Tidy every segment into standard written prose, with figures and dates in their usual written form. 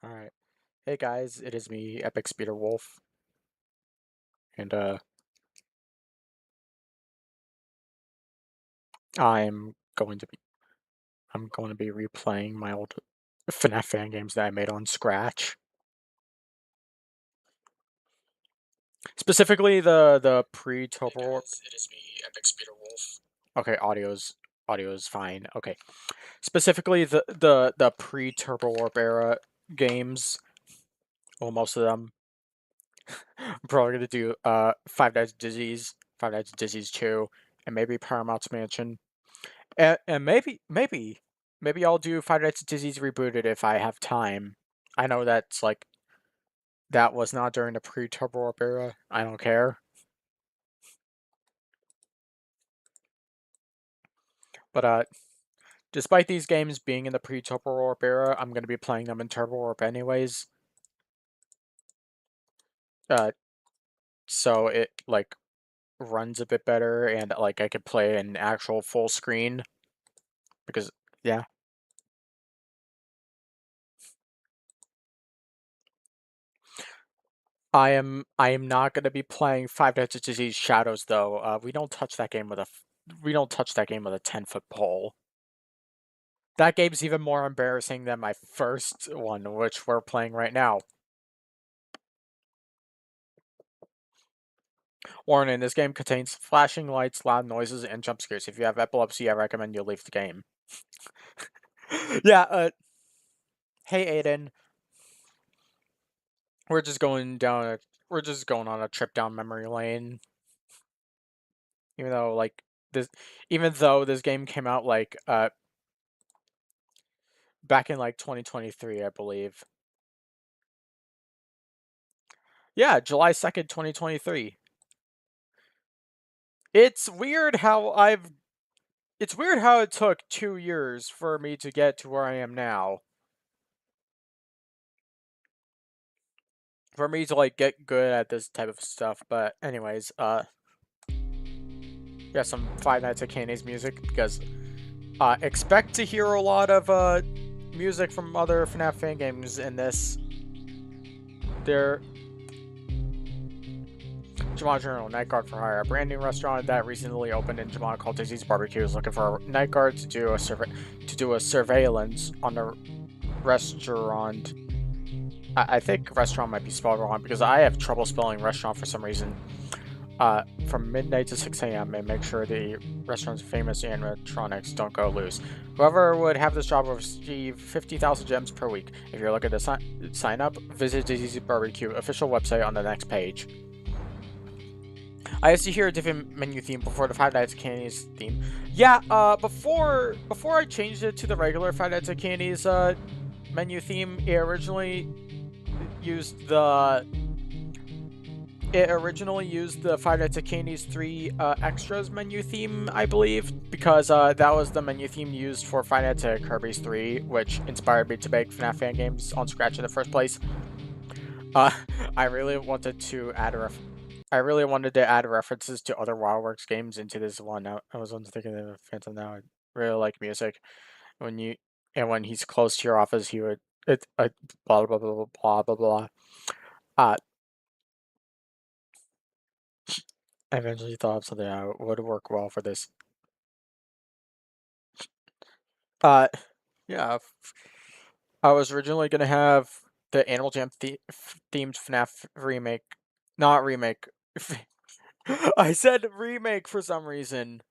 Alright. Hey guys, it is me, Epicspeederwolf, and I'm going to be I'm going to be replaying my old FNAF fan games that I made on Scratch. Specifically the pre-Tober Warp. It is me, Epicspeederwolf. Okay, audio's fine. Okay. Specifically the pre-Turbo Warp era games. Well, most of them. I'm probably gonna do Five Nights at Dizzy's, Five Nights at Dizzy's 2, and maybe Paramount's Mansion. And maybe I'll do Five Nights at Disney's Rebooted if I have time. I know that's like that was not during the pre-Turbo Warp era. I don't care. But despite these games being in the pre-Turbo Warp era, I'm gonna be playing them in Turbo Warp anyways. Uh, so it like runs a bit better, and like I could play an actual full screen because yeah. I am not gonna be playing Five Nights at Disney's Shadows though. We don't touch that game with we don't touch that game with a 10-foot pole. That game's even more embarrassing than my first one, which we're playing right now. Warning, this game contains flashing lights, loud noises, and jump scares. If you have epilepsy, I recommend you leave the game. Yeah, hey Aiden. We're just going down we're just going on a trip down memory lane. Even though like this even though this game came out like back in like 2023, I believe. Yeah, July 2nd, 2023. It's weird how it's weird how it took 2 years for me to get to where I am now. For me to like get good at this type of stuff, but anyways, yeah, some Five Nights at Candy's music because expect to hear a lot of music from other FNAF fan games in this. They're Jamon Journal, Night Guard for Hire, a brand new restaurant that recently opened in Jamon called Dizzy's Barbecue is looking for a night guard to do a surveillance on the restaurant. I think restaurant might be spelled wrong because I have trouble spelling restaurant for some reason. From midnight to 6 a.m. and make sure the restaurant's famous animatronics don't go loose. Whoever would have this job will receive 50,000 gems per week. If you're looking to sign up, visit Dizzy's Barbecue official website on the next page. I used to hear a different menu theme before the Five Nights at Candy's theme. Yeah, before I changed it to the regular Five Nights at Candy's menu theme, it originally used the Five Nights at Candy's 3 extras menu theme, I believe, because that was the menu theme used for Five Nights at Kirby's 3, which inspired me to make FNAF fan games on Scratch in the first place. Uh, I really wanted to add references to other WildWorks games into this one. I was thinking of Phantom now. I really like music. When he's close to your office, he would blah blah blah blah blah blah blah. Uh, I eventually thought of something that would work well for this. Uh, yeah, I was originally gonna have the Animal Jam themed FNAF remake, not remake. I said remake for some reason.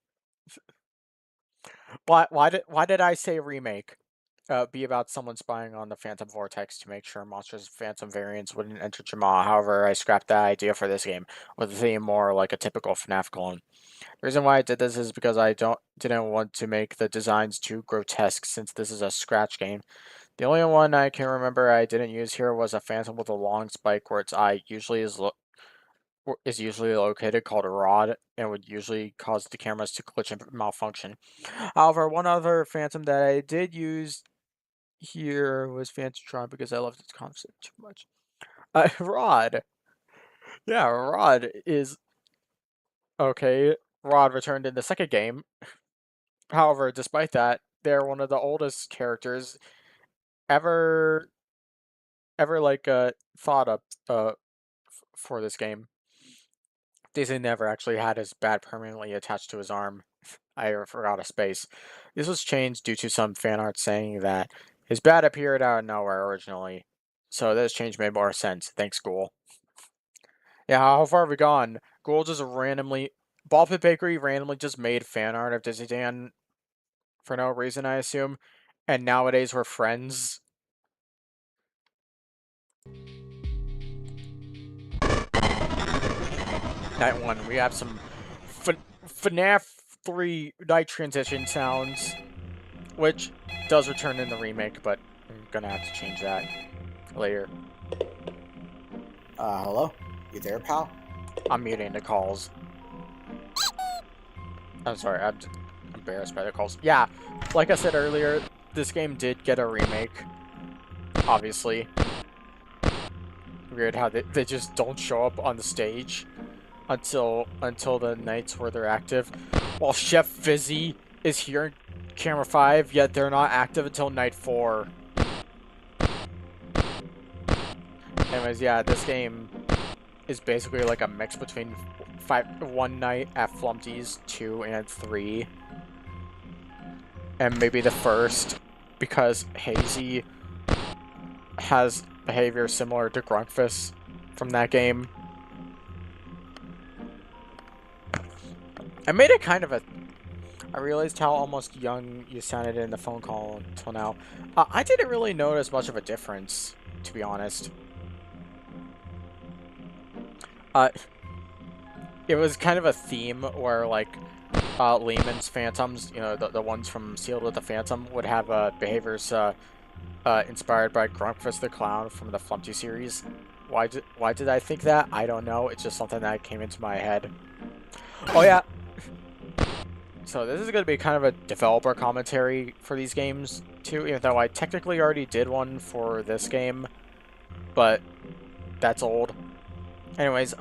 Why did I say remake? Be about someone spying on the Phantom Vortex to make sure monsters Phantom variants wouldn't enter Jamal. However, I scrapped that idea for this game, with the theme more like a typical FNAF clone. The reason why I did this is because I didn't want to make the designs too grotesque since this is a Scratch game. The only one I can remember I didn't use here was a Phantom with a long spike where its eye is usually located, called a rod, and would usually cause the cameras to glitch and malfunction. However, one other Phantom that I did use here was Phantom because I loved its concept too much. Rod. Yeah, Rod is okay. Rod returned in the second game. However, despite that, they're one of the oldest characters ever ever like thought up for this game. Disney never actually had his bat permanently attached to his arm. I forgot a space. This was changed due to some fan art saying that his bat appeared out of nowhere originally. So this change made more sense. Thanks, Ghoul. Yeah, how far have we gone? Ghoul just randomly... Ballpit Bakery randomly just made fan art of Disneyland for no reason, I assume. And nowadays we're friends. Night 1, we have some FNAF 3 night transition sounds, which does return in the remake, but I'm gonna have to change that later. Hello? You there, pal? I'm muting the calls. I'm sorry, I'm embarrassed by the calls. Yeah, like I said earlier, this game did get a remake, obviously. Weird how they just don't show up on the stage until the nights where they're active. While Chef Fizzy is here in Camera 5, yet they're not active until night 4. Anyways, yeah, this game is basically like a mix between one night at Flumpty's, 2 and 3. And maybe the first, because Hazy has behavior similar to Grunkfus from that game. I made it kind of a... I realized how almost young you sounded in the phone call until now. I didn't really notice much of a difference, to be honest. It was kind of a theme where, like, Lehman's Phantoms, you know, the ones from Sealed with the Phantom, would have behaviors inspired by Grunkfus the Clown from the Flumpty series. Why did I think that? I don't know. It's just something that came into my head. Oh, yeah. So this is going to be kind of a developer commentary for these games, too, even though I technically already did one for this game, but that's old. Anyways,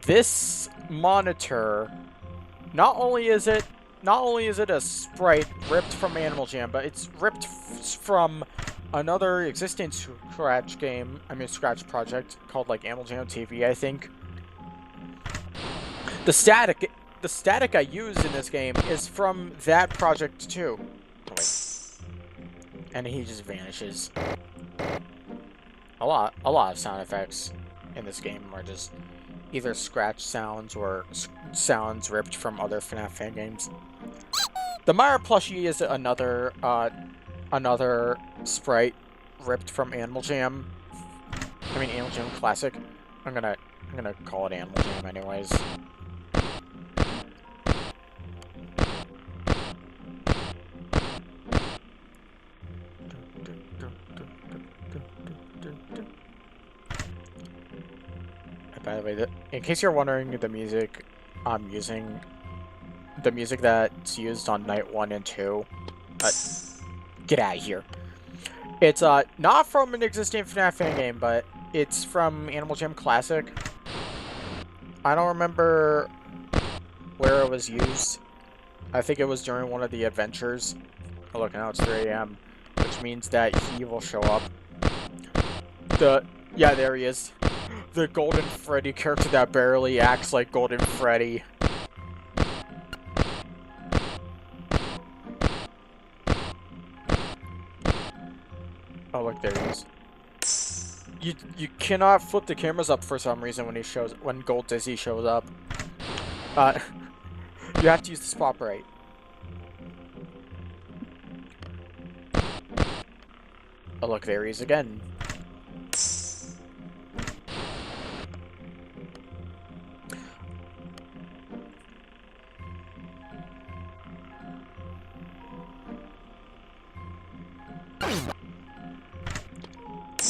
this monitor, not only is it a sprite ripped from Animal Jam, but it's ripped from another existing Scratch project called, like, Animal Jam TV, I think. The static I used in this game is from that project too. Oh, wait. And he just vanishes. A lot of sound effects in this game are just either scratch sounds or sounds ripped from other FNAF fan games. The Myra plushie is another sprite ripped from Animal Jam. I mean Animal Jam Classic. I'm gonna call it Animal Jam anyways. By the way, in case you're wondering, the music I'm using, the music that's used on Night 1 and 2, get out of here. It's not from an existing FNAF fan game, but it's from Animal Jam Classic. I don't remember where it was used. I think it was during one of the adventures. Oh, look, now it's 3 AM, which means that he will show up. Yeah, there he is. The Golden Freddy character that barely acts like Golden Freddy. Oh, look, there he is. You cannot flip the cameras up for some reason when Gold Dizzy shows up. You have to use the spotlight. Oh, look, there he is again.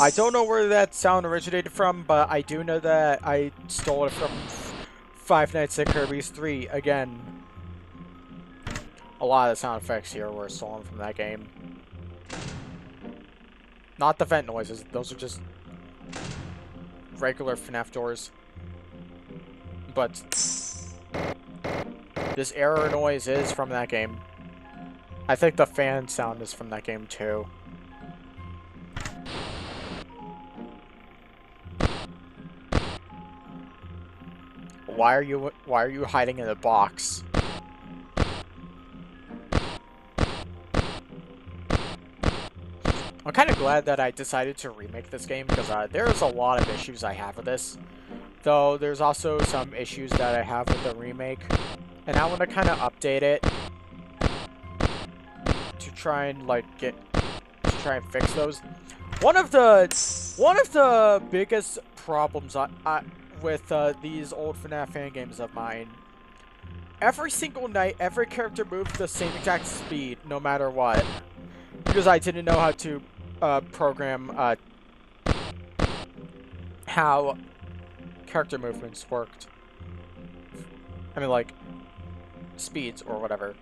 I don't know where that sound originated from, but I do know that I stole it from Five Nights at Kirby's 3 again. A lot of the sound effects here were stolen from that game. Not the vent noises, those are just regular FNAF doors. But this error noise is from that game. I think the fan sound is from that game too. why are you hiding in a box? I'm kind of glad that I decided to remake this game because there's a lot of issues I have with this. Though there's also some issues that I have with the remake, and I want to kind of update it to try and fix those. One of the biggest problems with these old FNAF fan games of mine, every single night, every character moved the same exact speed, no matter what, because I didn't know how to program how character movements worked. I mean, like, speeds or whatever.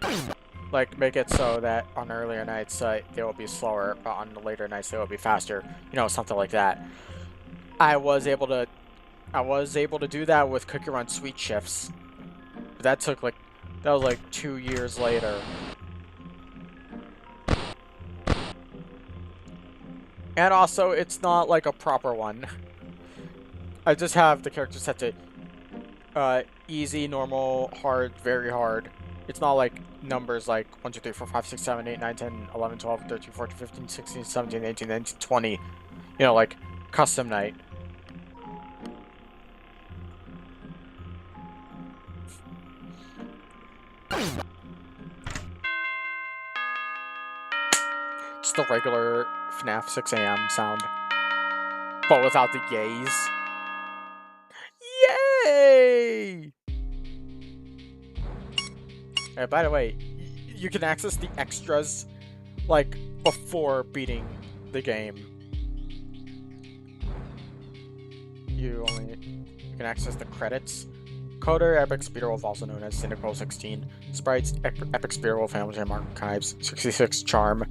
Like, make it so that on earlier nights they will be slower, but on the later nights they will be faster. You know, something like that. I was able to do that with Cookie Run Sweet Shifts. But that was like 2 years later. And also, it's not like a proper one. I just have the character set to easy, normal, hard, very hard. It's not like numbers like 1, 2, 3, 4, 5, 6, 7, 8, 9, 10, 11, 12, 13, 14, 15, 16, 17, 18, 19, 20. You know, like custom night. Just the regular FNAF 6 a.m. sound. But without the yays. Yay! And by the way, you can access the extras, like, before beating the game. You can access the credits. Coder, Epicspeederwolf, also known as Cynical 16. Sprites, Epicspeederwolf, Animal Jam Archives, 66 Charm.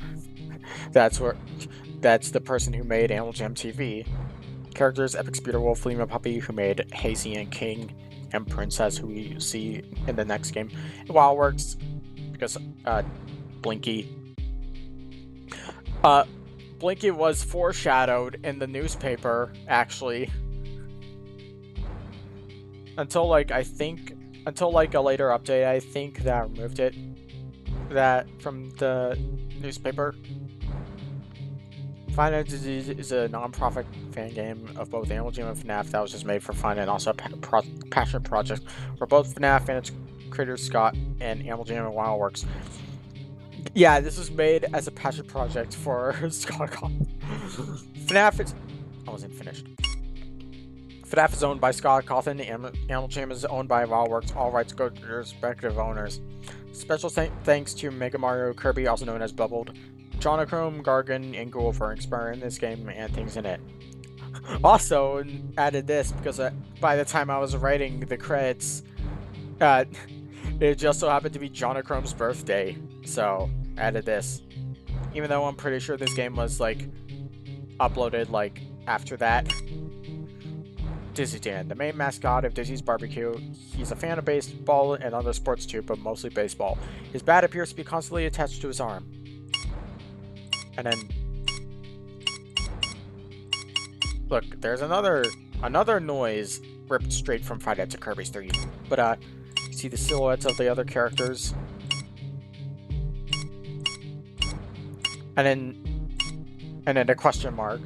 That's the person who made Animal Jam TV. Characters, Epicspeederwolf, Lima Puppy, who made Hazy and King, and Princess, who we see in the next game. WildWorks, because Blinky. Blinky was foreshadowed in the newspaper, actually. Until like a later update, I think that removed that from the newspaper. Fine and Disease is a non-profit fan game of both Animal Jam and FNAF that was just made for fun and also a passion project for both FNAF and its creators Scott and Animal Jam and WildWorks. Yeah, this was made as a passion project for Scott. FNAF is... I wasn't finished. FNAF is owned by Scott Cawthon, Animal Jam is owned by WildWorks, all rights go to their respective owners. Special thanks to Mega Mario Kirby, also known as Bubbled, Jonachrome, Gargan, and Ghoul for inspiring this game and things in it. Also, added this because by the time I was writing the credits, it just so happened to be Jonachrome's birthday, so added this. Even though I'm pretty sure this game was like uploaded like after that. Dizzy Dan, the main mascot of Dizzy's Barbecue. He's a fan of baseball and other sports too, but mostly baseball. His bat appears to be constantly attached to his arm. And then, look, there's another noise ripped straight from Five Nights at Kirby's 3. But you see the silhouettes of the other characters, and then a question mark,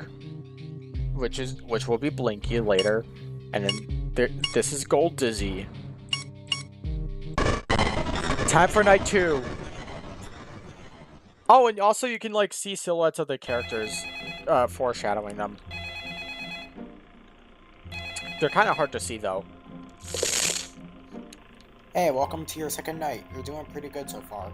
which will be Blinky later, and then this is Gold Dizzy. Time for night 2. Oh, and also you can like see silhouettes of the characters, foreshadowing them. They're kind of hard to see though. Hey, welcome to your second night. You're doing pretty good so far.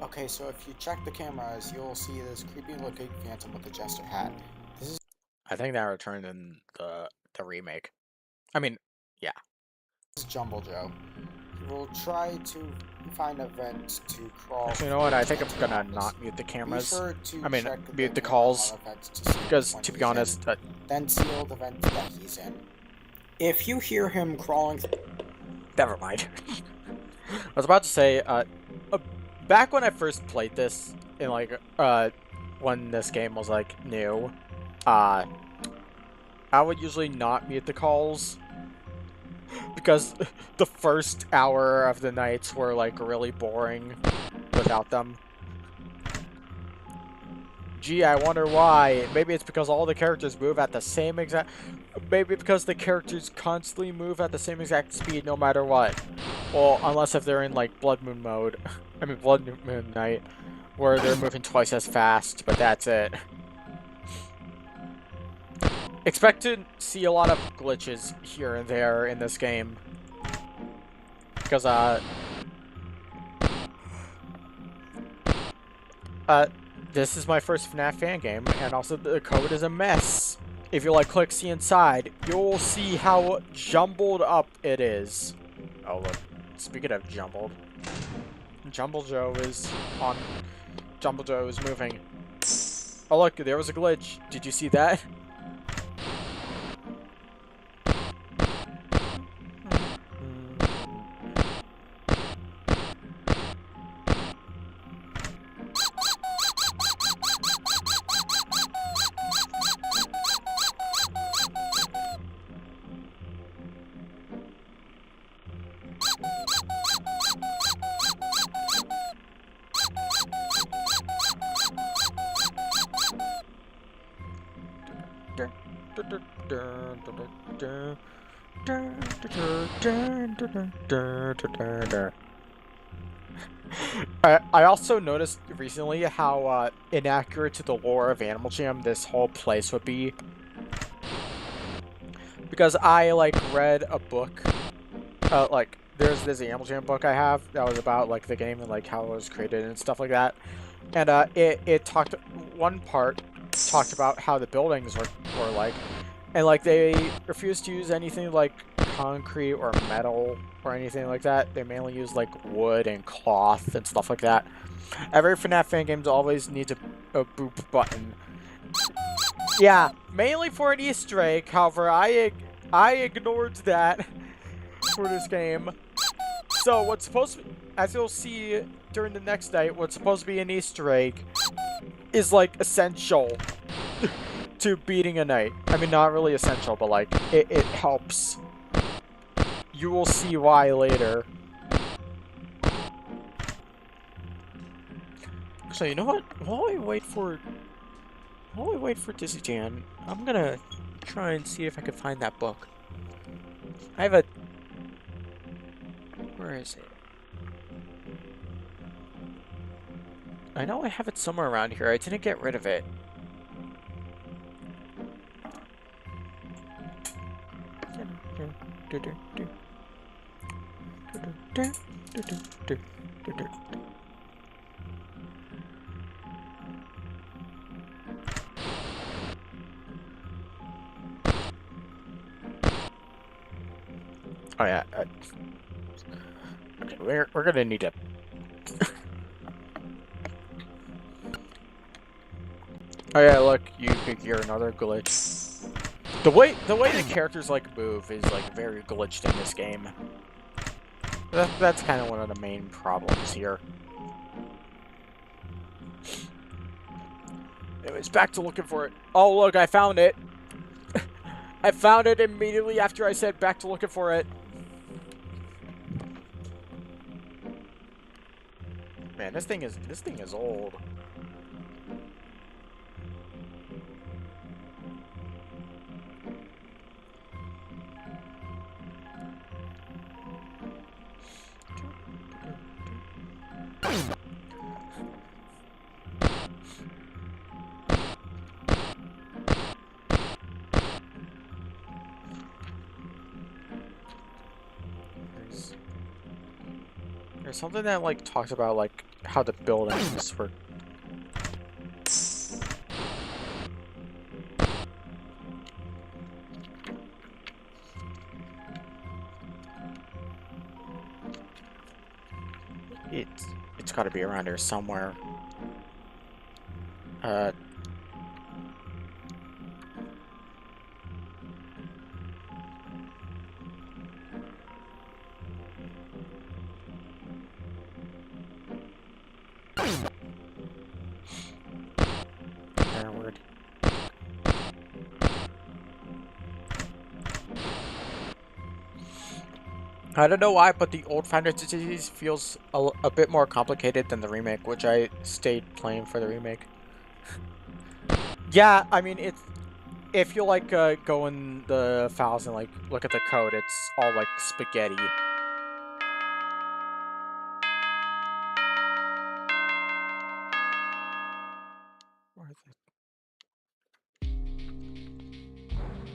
Okay, so if you check the cameras, you'll see this creepy-looking phantom with a jester hat. This is... I think that returned in the remake. I mean, yeah. This is Jumble Joe. He will try to find a vent to crawl... Actually, you know what? I think I'm gonna not mute the cameras. Be sure to I mean, check mute the calls. Because, to be honest... Then seal the vent that he's in. If you hear him crawling... Never mind. I was about to say, back when I first played this, in like, when this game was like new, I would usually not mute the calls, because the first hour of the nights were like really boring without them. Gee, I wonder why. Maybe it's because all the characters move at the same exact... Maybe because the characters constantly move at the same exact speed no matter what. Well, unless if they're in, like, Blood Moon mode. I mean, Blood Moon Night. Where they're moving twice as fast, but that's it. Expect to see a lot of glitches here and there in this game. Because, this is my first FNAF fan game, and also the code is a mess. If you like click see inside, you'll see how jumbled up it is. Oh look, speaking of jumbled, Jumble Joe is on. Jumble Joe is moving. Oh look, there was a glitch. Did you see that? I also noticed recently how inaccurate to the lore of Animal Jam this whole place would be. Because I, like, read a book, like, there's this Animal Jam book I have that was about, like, the game and, like, how it was created and stuff like that. And, it talked, one part talked about how the buildings were like, and, like, they refused to use anything like concrete or metal or anything like that. They mainly use, like, wood and cloth and stuff like that. Every FNAF fan game always needs a boop button. Yeah, mainly for an Easter egg. However, I ignored that for this game. So what's supposed to, as you'll see during the next night, what's supposed to be an Easter egg is, like, essential to beating a night. I mean, not really essential, but, like, it helps. You will see why later. So you know what? While we wait for Dizzy Dan, I'm gonna try and see if I can find that book. I have a... Where is it? I know I have it somewhere around here. I didn't get rid of it. Oh yeah. Okay, we're gonna need to. Oh yeah, look, you could hear another glitch. The way the characters like move is like very glitched in this game. That's kind of one of the main problems here. Anyways, back to looking for it. Oh look, I found it. I found it immediately after I said back to looking for it. Man, this thing is old. There's something that like talks about like how the buildings were. It's got to be around here somewhere. Word. I don't know why, but the old Final Fantasy feels a bit more complicated than the remake, which I stayed playing for the remake. Yeah, I mean, it's if you like go in the files and like look at the code, it's all like spaghetti.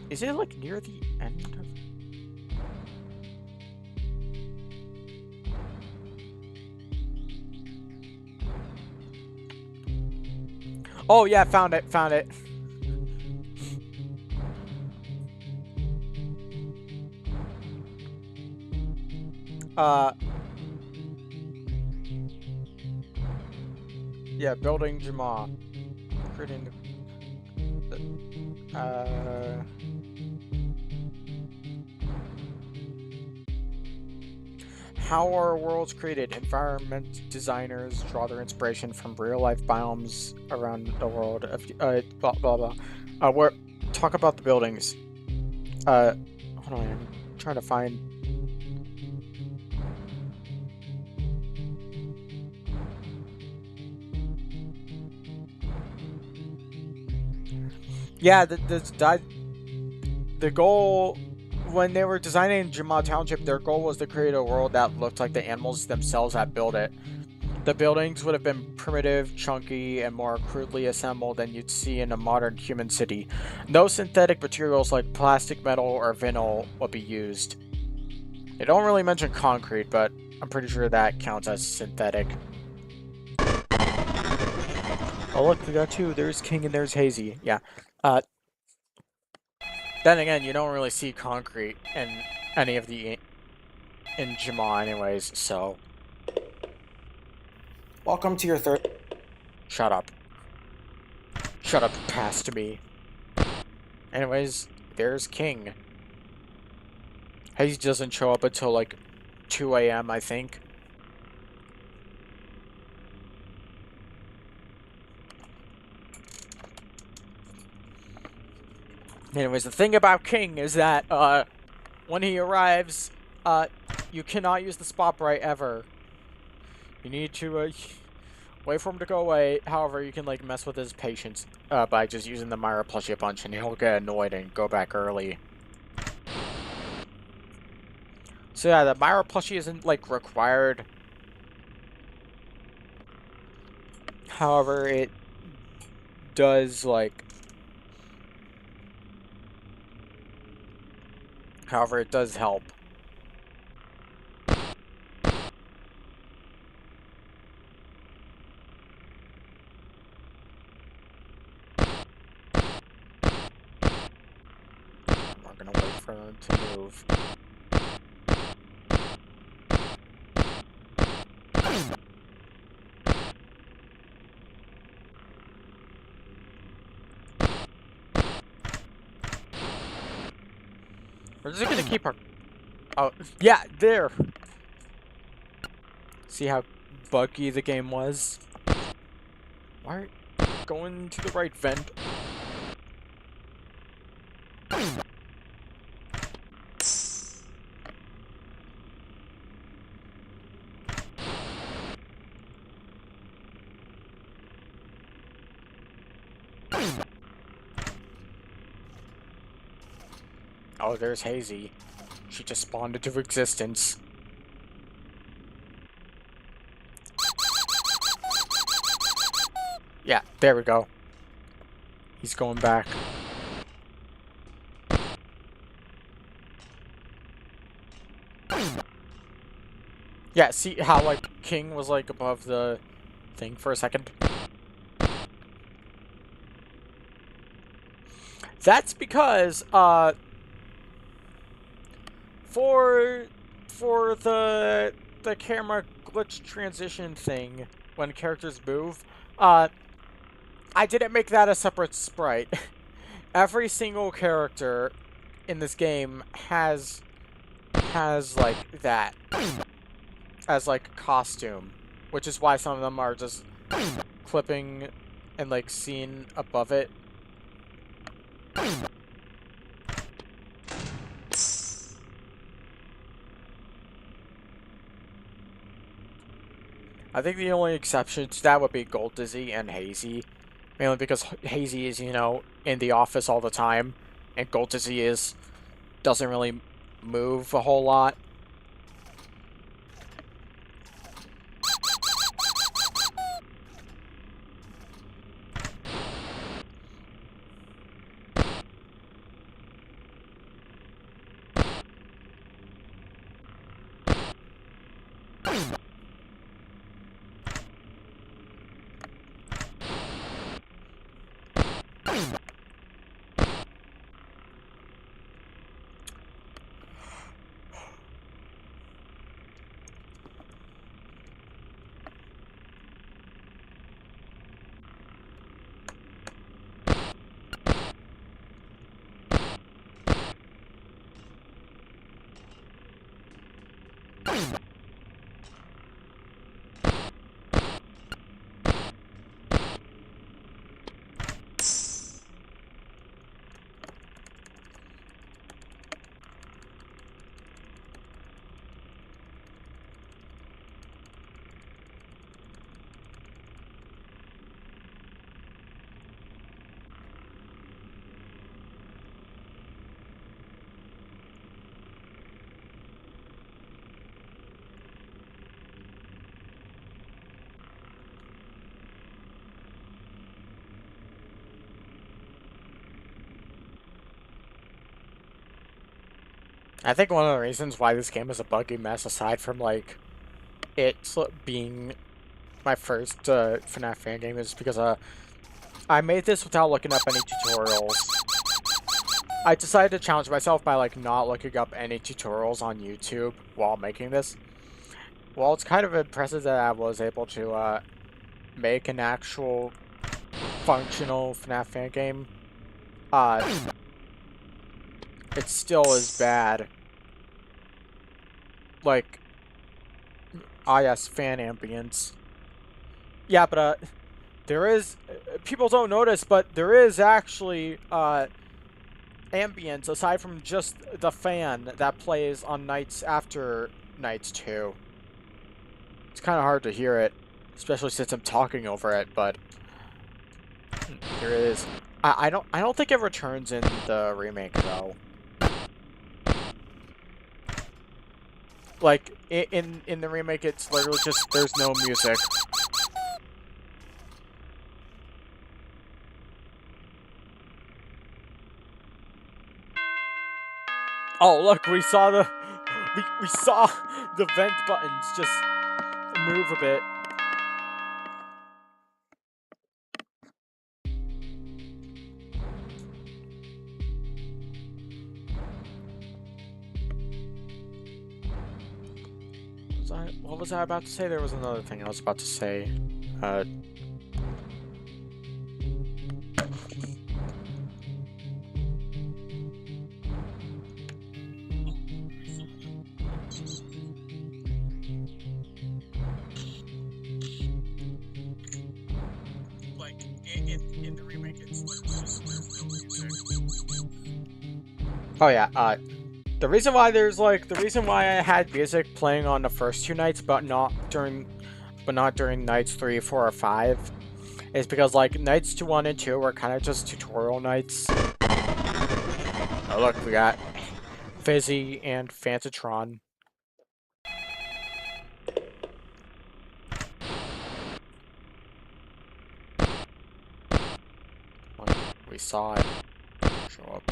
Is it like near the end of? Oh yeah, found it, found it. Uh, yeah, building Jama. Creating how are worlds created? Environment designers draw their inspiration from real-life biomes around the world. Blah blah blah. Where talk about the buildings. Uh, hold on, I'm trying to find. Yeah, the goal when they were designing Jama Township, their goal was to create a world that looked like the animals themselves had built it. The buildings would have been primitive, chunky, and more crudely assembled than you'd see in a modern human city. No synthetic materials like plastic, metal, or vinyl would be used. They don't really mention concrete, but I'm pretty sure that counts as synthetic. Oh look, we got two. There's King and there's Hazy. Yeah. Uh, then again, you don't really see concrete in any of the in Jama anyways, so Welcome to your third. shut up. Shut up past me. Anyways, there's King. Hazy doesn't show up until like 2 a.m. I think. Anyways, the thing about King is that when he arrives, you cannot use the spotlight ever. You need to wait for him to go away. However, you can like mess with his patience by just using the Myra plushie a bunch, and he'll get annoyed and go back early. So yeah, the Myra plushie isn't like required. However, it does like. However, it does help. We're gonna wait for them to move. We're just gonna keep our. Oh, yeah, there. See how buggy the game was? Why going to the right vent? Oh, there's Hazy. She just spawned into existence. Yeah, there we go. He's going back. Yeah, see how, like, King was, like, above the thing for a second? That's because, for the camera glitch transition thing, when characters move, I didn't make that a separate sprite. Every single character in this game has like that as like costume, which is why some of them are just clipping and like seen above it. I think the only exception to that would be Gold Dizzy and Hazy. Mainly because Hazy is, in the office all the time, and Gold Dizzy doesn't really move a whole lot. I think one of the reasons why this game is a buggy mess, aside from like it being my first FNAF fan game, is because I made this without looking up any tutorials. I decided to challenge myself by like not looking up any tutorials on YouTube while making this. Well, it's kind of impressive that I was able to make an actual functional FNAF fan game. Uh, it still is bad. Like, yes, fan ambience. Yeah, but there is people don't notice, but there is actually ambience aside from just the fan that plays on nights after nights 2. It's kind of hard to hear it, especially since I'm talking over it, but there is. I don't think it returns in the remake though. Like in the remake, it's literally just there's no music. Oh look, we saw the vent buttons just move a bit. What was I about to say? There was another thing I was about to say. Uh, like in the remake, it's literally just music. Oh yeah. The reason why I had music playing on the first 2 nights, but not during nights 3, 4, or 5, is because like nights 2, 1, and 2 were kind of just tutorial nights. Oh look, we got Fizzy and Fantatron. We saw it show up.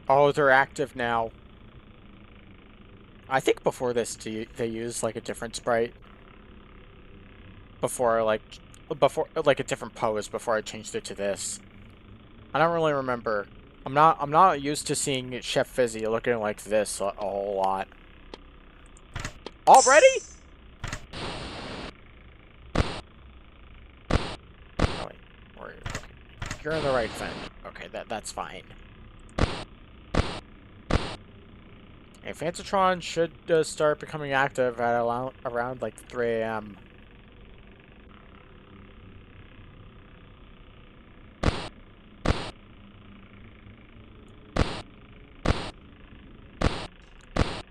Oh, they're active now. I think before this, they used like a different sprite before, like a different pose before I changed it to this. I don't really remember. I'm not used to seeing Chef Fizzy looking like this a whole lot. Already? Oh wait, okay. You're in the right thing. Okay, that's fine. And Fantatron should start becoming active at around like 3 a.m.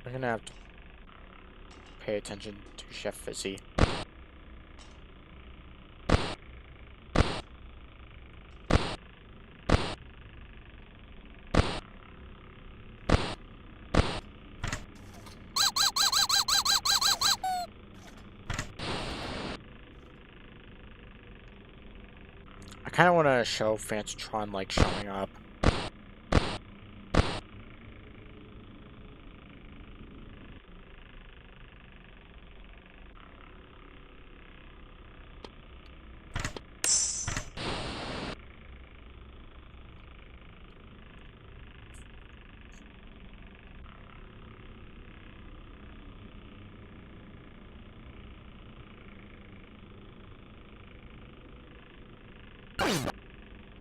I'm gonna have to pay attention to Chef Fizzy. I kind of want to show Fantatron like showing up.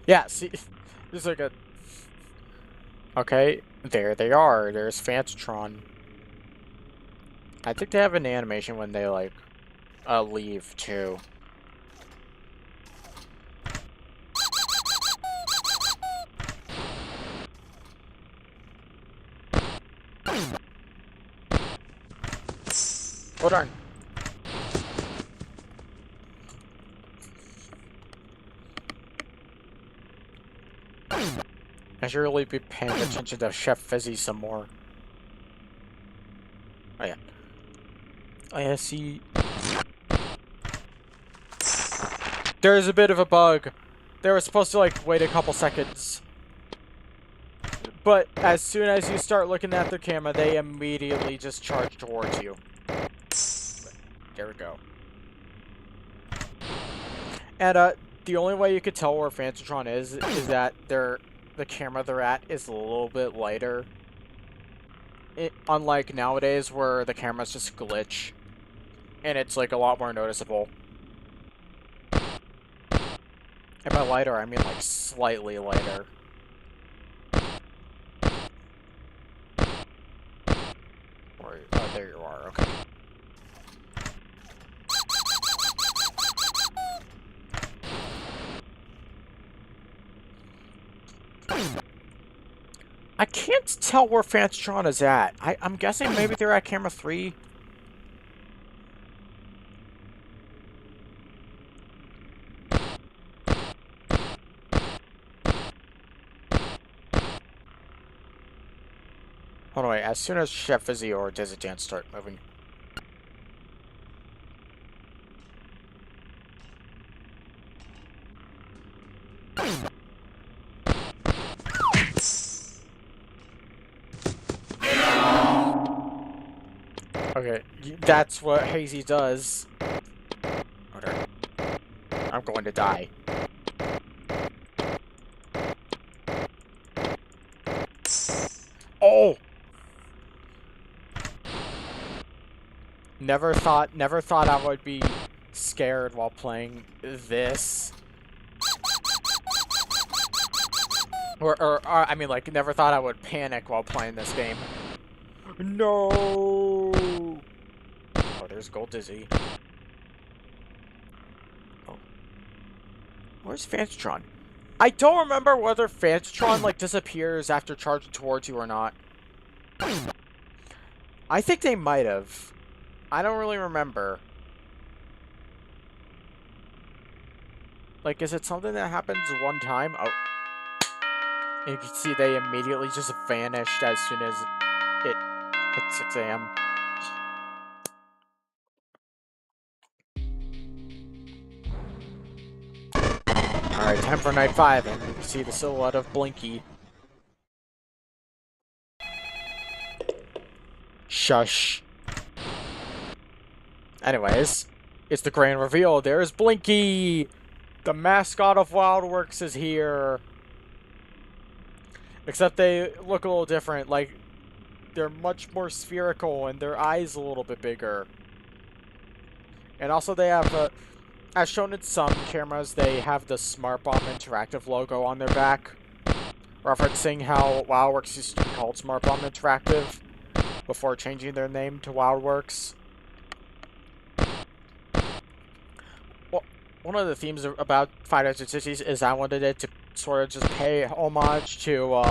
Yeah, see, there's like a... Okay, there they are. There's Fantatron. I think they have an animation when they, like, leave, too. Oh, darn. I should really be paying attention to Chef Fizzy some more. Oh, yeah. Oh, yeah, see... There's a bit of a bug. They were supposed to, like, wait a couple seconds. But as soon as you start looking at the camera, they immediately just charge towards you. There we go. And, the only way you could tell where Fantatron is that the camera they're at is a little bit lighter. Unlike nowadays where the cameras just glitch. And it's, like, a lot more noticeable. And by lighter, I mean, like, slightly lighter. Oh, there you are, okay. I can't tell where Fantatron is at. I'm guessing maybe they're at camera 3. Hold on, wait. As soon as Chef Fizzy or Desert Dance start moving. Okay, that's what Hazy does. Okay. I'm going to die. Oh! Never thought I would be scared while playing this. Or I mean, like, never thought I would panic while playing this game. No! Oh, there's Gold Dizzy. Oh. Where's Fantatron? I don't remember whether Fantatron, like, disappears after charging towards you or not. I think they might have. I don't really remember. Like, is it something that happens one time? Oh. And you can see they immediately just vanished as soon as it hit 6 a.m. Alright, time for night 5, and you can see the silhouette of Blinky. Shush. Anyways, it's the grand reveal. There's Blinky! The mascot of Wildworks is here. Except they look a little different. Like, they're much more spherical and their eyes a little bit bigger. And also they have, as shown in some cameras, they have the Smart Bomb Interactive logo on their back. Referencing how Wildworks used to be called Smart Bomb Interactive before changing their name to Wildworks. Well, one of the themes about 5 Cities is I wanted it to sort of just pay homage to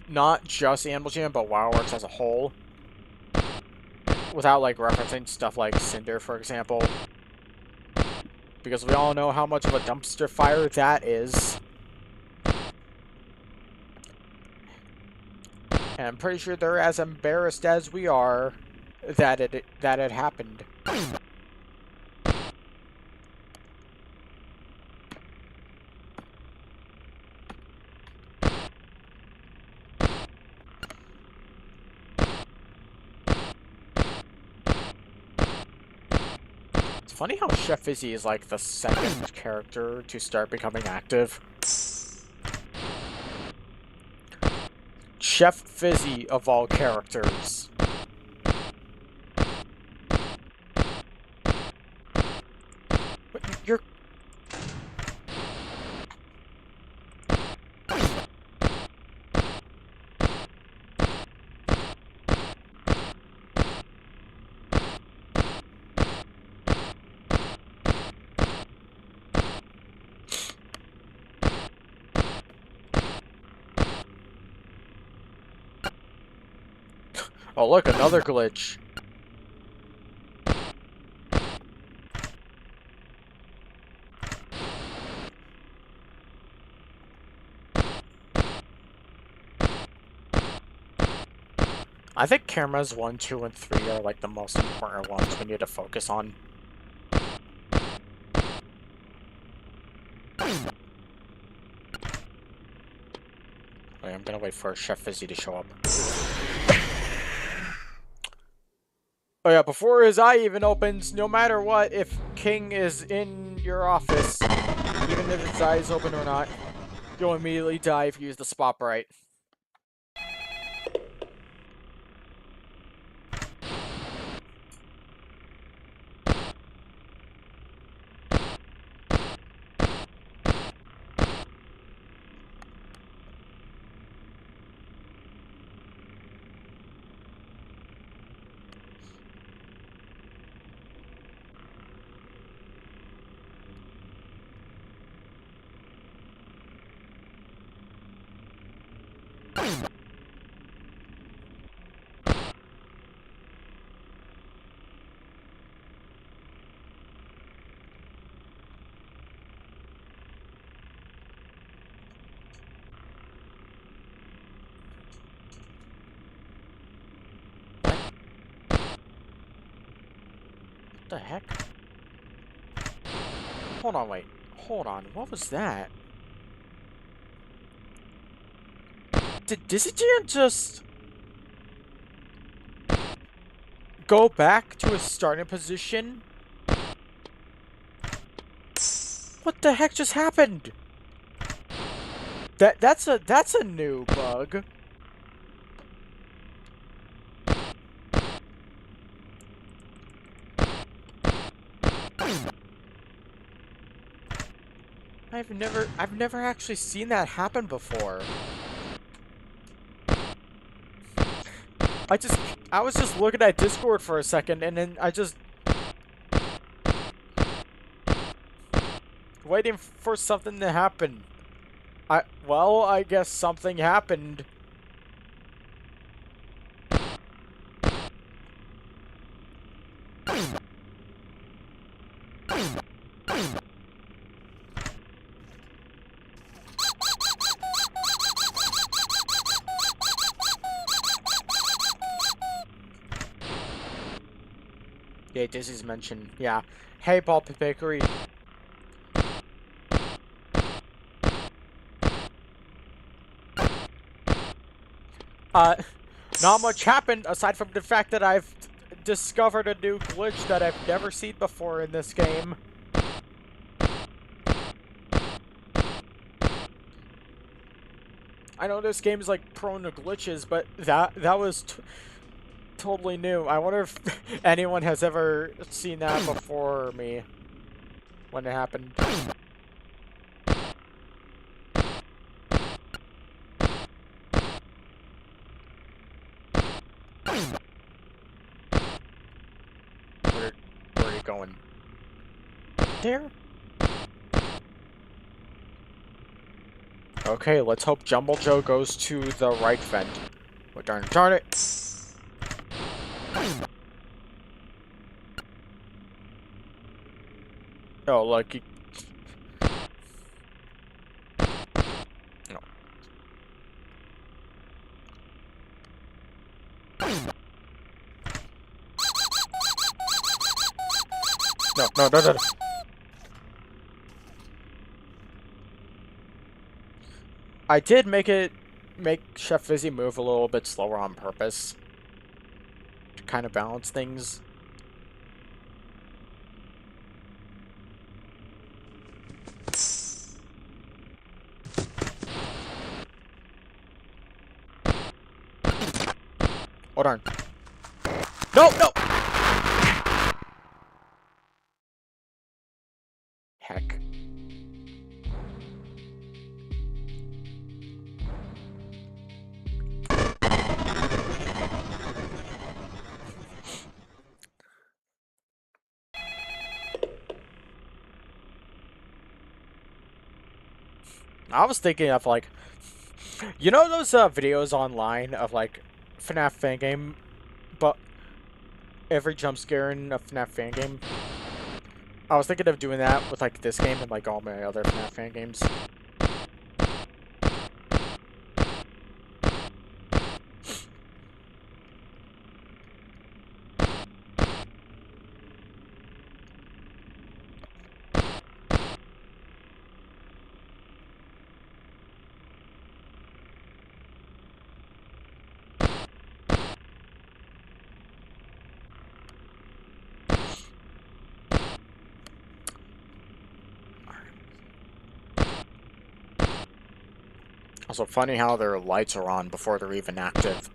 not just Animal Jam, but Wildworks as a whole. Without, like, referencing stuff like Cinder, for example. Because we all know how much of a dumpster fire that is. And I'm pretty sure they're as embarrassed as we are that it happened. It's funny how Chef Fizzy is like the second character to start becoming active. Chef Fizzy of all characters. But you're... Oh, look, another glitch. I think cameras 1, 2, and 3 are like the most important ones we need to focus on. Wait, I'm gonna wait for Chef Fizzy to show up. Oh yeah, before his eye even opens, no matter what, if King is in your office, even if his eye is open or not, you'll immediately die if you use the spotlight. What the heck? Hold on, wait. Hold on, what was that? Did Dizzyjan just go back to his starting position? What the heck just happened? That's a new bug. I've never actually seen that happen before. I was just looking at Discord for a second and then I just waiting for something to happen. Well, I guess something happened. Yeah, Dizzy's mentioned. Yeah. Hey, Paul Bakery. not much happened aside from the fact that I've discovered a new glitch that I've never seen before in this game. I know this game is like prone to glitches, but that was totally new. I wonder if anyone has ever seen that before me when it happened. Where are you going? There? Okay, let's hope Jumble Joe goes to the right vent. Oh, darn it. Oh, look. No. No. I did make Chef Fizzy move a little bit slower on purpose to kind of balance things. Oh, darn. No! Heck. I was thinking of, like, you know those videos online of, like, FNAF fan game, but every jump scare in a FNAF fan game? I was thinking of doing that with, like, this game and, like, all my other FNAF fan games. Also, funny how their lights are on before they're even active.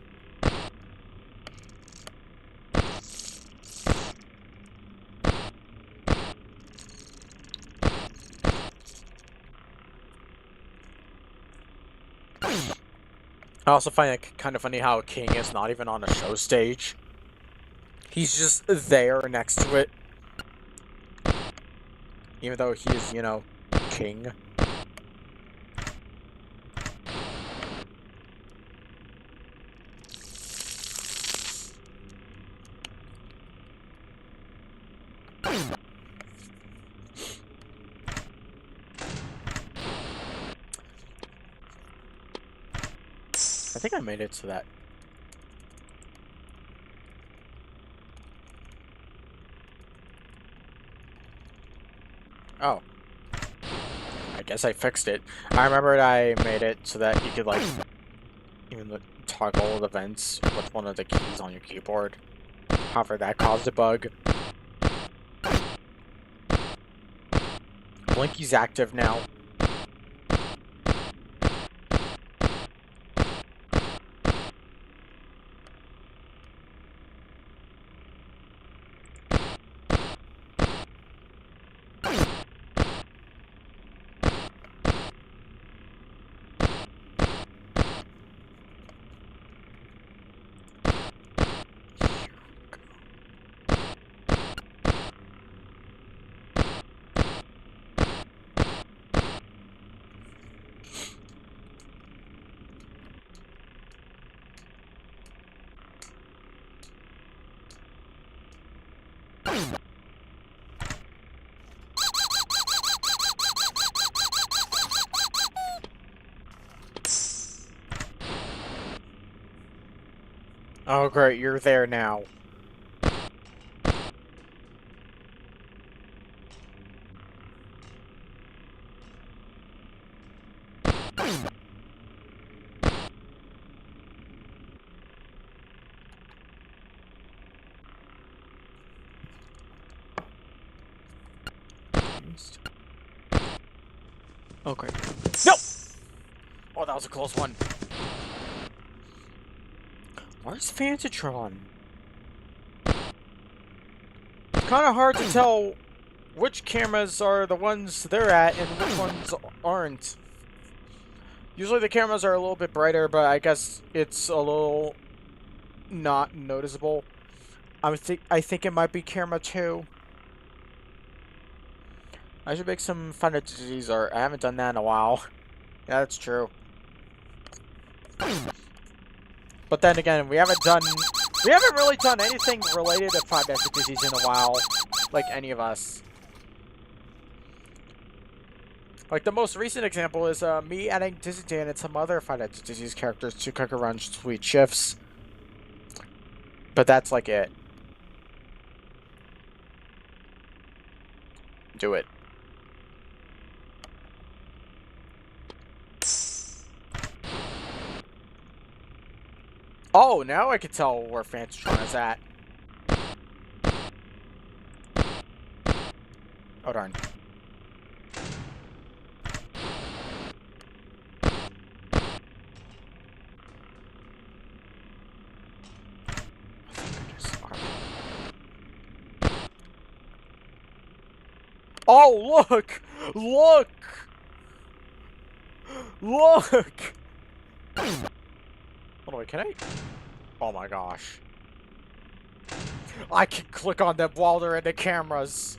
I also find it kind of funny how King is not even on a show stage. He's just there next to it. Even though he is, you know, King. I think I made it to that. Oh. I guess I fixed it. I remembered I made it so that you could, like, even toggle the vents with one of the keys on your keyboard. However, that caused a bug. Blinky's active now. Oh, great, you're there now. Okay. Nope! Oh, that was a close one. Where's Fantatron? It's kind of hard to tell which cameras are the ones they're at and which ones aren't. Usually the cameras are a little bit brighter, but I guess it's a little not noticeable. I think it might be camera 2. I should make some Final Disease art. I haven't done that in a while. Yeah, that's true. But then again, we haven't really done anything related to Five Nights at Disney's in a while. Like any of us. Like the most recent example is me adding Dizzy Dan and some other Five Nights at Disney's characters to Cook Around Sweet Shifts. But that's like it. Do it. Oh, now I can tell where Fantatron is at. Oh, darn. Oh, look! Look! Look! Hold on, can I? Oh my gosh. I can click on them while they're in the cameras.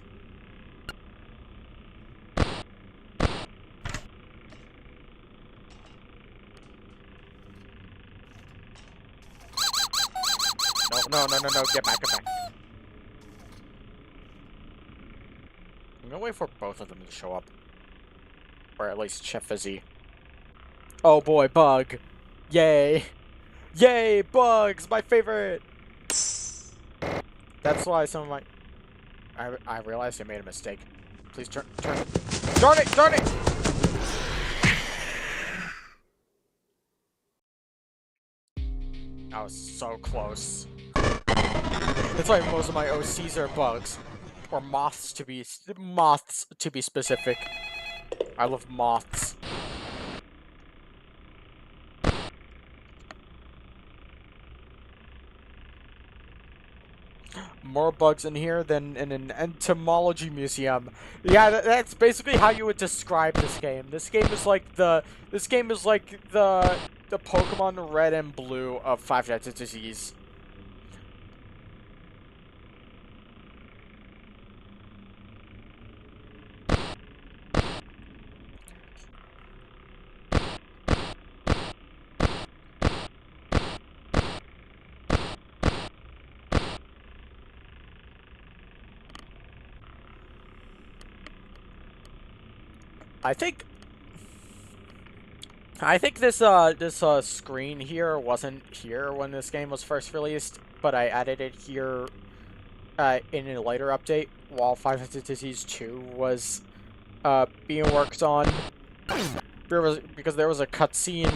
No, get back, get back. I'm gonna wait for both of them to show up. Or at least Chef Fizzy. Oh boy, Bug. Yay. Yay, Bugs, my favorite. That's why some of my... I realized I made a mistake. Please turn it. Darn it, darn it! I was so close. That's why most of my OCs are bugs. Or moths to be specific. I love moths. More bugs in here than in an entomology museum. Yeah, that's basically how you would describe this game. This game is like the Pokemon Red and Blue of Five Nights at Disney's. I think this screen here wasn't here when this game was first released, but I added it here in a later update while Five Nights at Disney's 2 was being worked on. Because there was a cutscene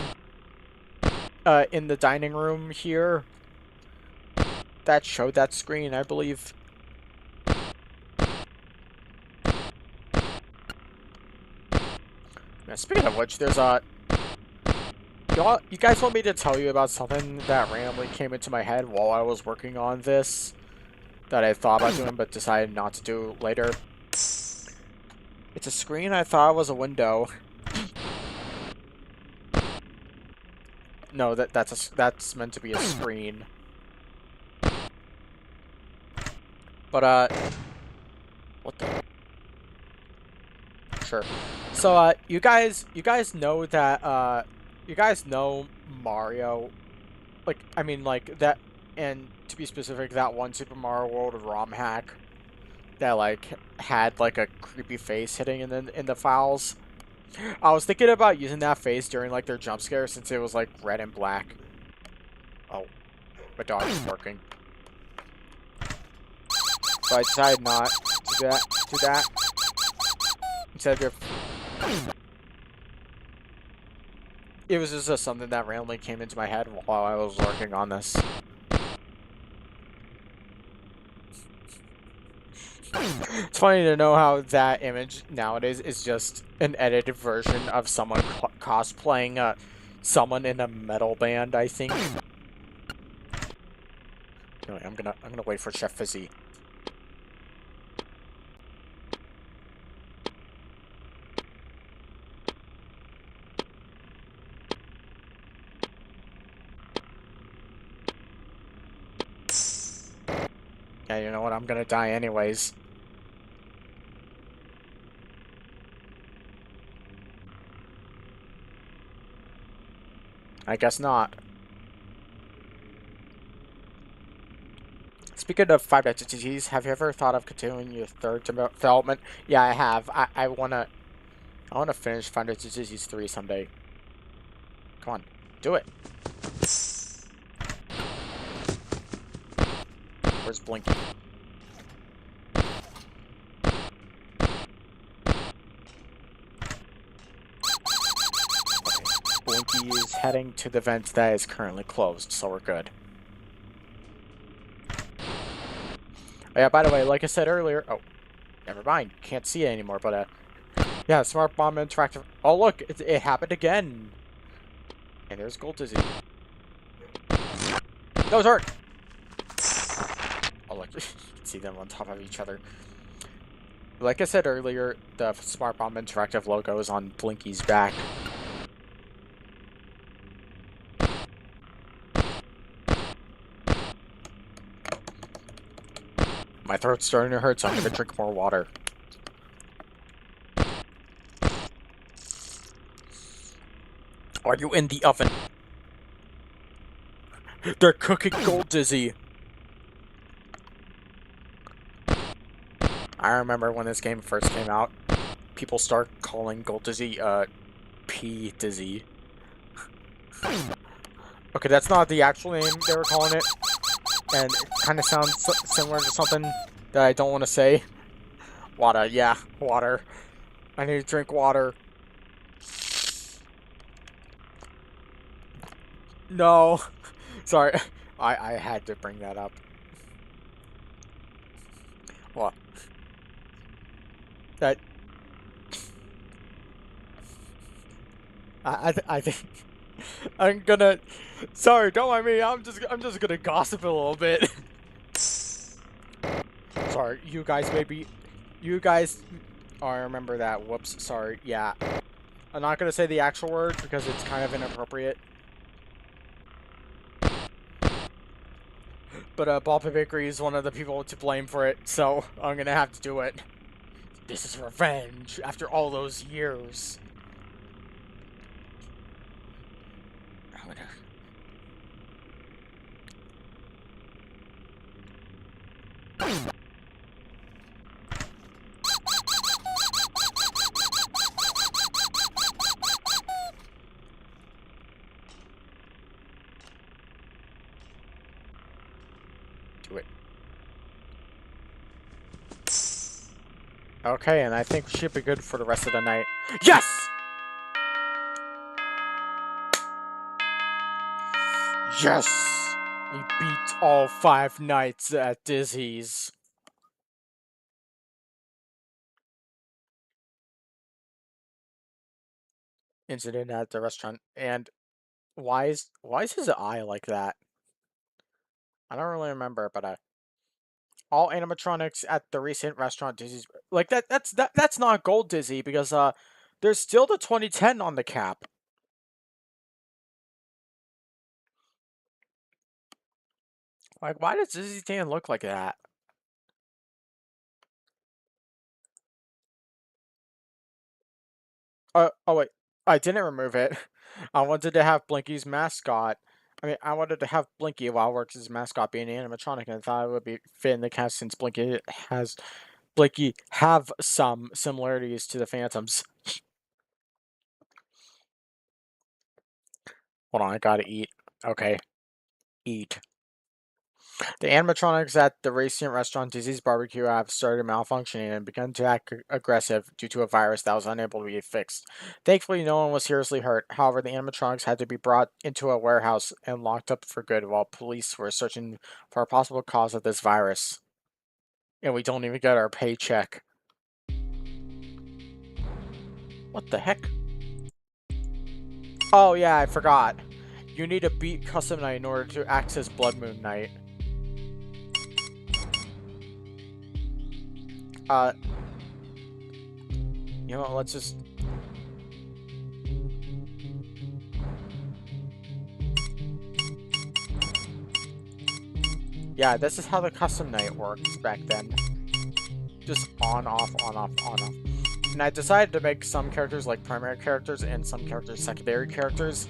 in the dining room here that showed that screen, I believe. Now, speaking of which, there's a... You guys want me to tell you about something that randomly came into my head while I was working on this that I thought about doing but decided not to do later? It's a screen I thought was a window. No, that's meant to be a screen. But what the? Sure. So you guys know that you guys know Mario, like I mean like that, and to be specific, that one Super Mario World ROM hack that like had like a creepy face hitting in the files. I was thinking about using that face during like their jump scare since it was like red and black. Oh, my dog is barking. So I decided not to do that. Instead of it was just something that randomly came into my head while I was working on this. It's funny to know how that image nowadays is just an edited version of someone cosplaying someone in a metal band, I think. Anyway, I'm gonna wait for Chef Fizzy. Yeah, you know what? I'm gonna die anyways. I guess not. Speaking of Five Nights at Tiffany's, have you ever thought of continuing your third development? Yeah, I have. I wanna finish Five Nights at Tiffany's 3 someday. Come on, do it. Where's Blinky? Blinky is heading to the vent that is currently closed, so we're good. Oh, yeah, by the way, like I said earlier, oh, never mind, can't see it anymore, but yeah, Smart Bomb Interactive, oh look, it happened again! And there's Gold Dizzy. That was hurt! Oh look, you can see them on top of each other. Like I said earlier, the Smart Bomb Interactive logo is on Blinky's back. My throat's starting to hurt, so I'm gonna drink more water. Are you in the oven? They're cooking Gold Dizzy! I remember when this game first came out, people start calling Gold Dizzy, P Dizzy. Okay, that's not the actual name they were calling it, and it kind of sounds similar to something that I don't want to say. Water, yeah, water. I need to drink water. No. Sorry, I had to bring that up. What? That... I think... I'm gonna... Sorry, don't mind me, I'm just gonna gossip a little bit. Sorry, you guys maybe... You guys... Oh, I remember that. Whoops, sorry. Yeah. I'm not gonna say the actual word because it's kind of inappropriate. But Ball Pit Bakery is one of the people to blame for it, so I'm gonna have to do it. This is revenge after all those years. I'm gonna... do it. Okay, and I think we should be good for the rest of the night. Yes! Yes! We beat all 5 nights at Dizzy's. Incident at the restaurant. And why is his eye like that? I don't really remember, but all animatronics at the recent restaurant Dizzy's, like that's not Gold Dizzy because there's still the 2010 on the cap. Like, why does Dizzy Tan look like that? Oh wait, I didn't remove it. I wanted to have Blinky's mascot. I mean, I wanted to have Blinky while works as mascot being an animatronic, and I thought it would be fit in the cast since Blinky have some similarities to the Phantoms. Hold on, I gotta eat. Okay, eat. The animatronics at the recent restaurant Dizzy's Barbecue have started malfunctioning and begun to act aggressive due to a virus that was unable to be fixed. Thankfully, no one was seriously hurt. However, the animatronics had to be brought into a warehouse and locked up for good while police were searching for a possible cause of this virus. And we don't even get our paycheck. What the heck? Oh yeah, I forgot. You need to beat Custom Night in order to access Blood Moon Night. You know what, let's just... Yeah, this is how the Custom Night worked back then. Just on, off, on, off, on, off. And I decided to make some characters like primary characters and some characters secondary characters.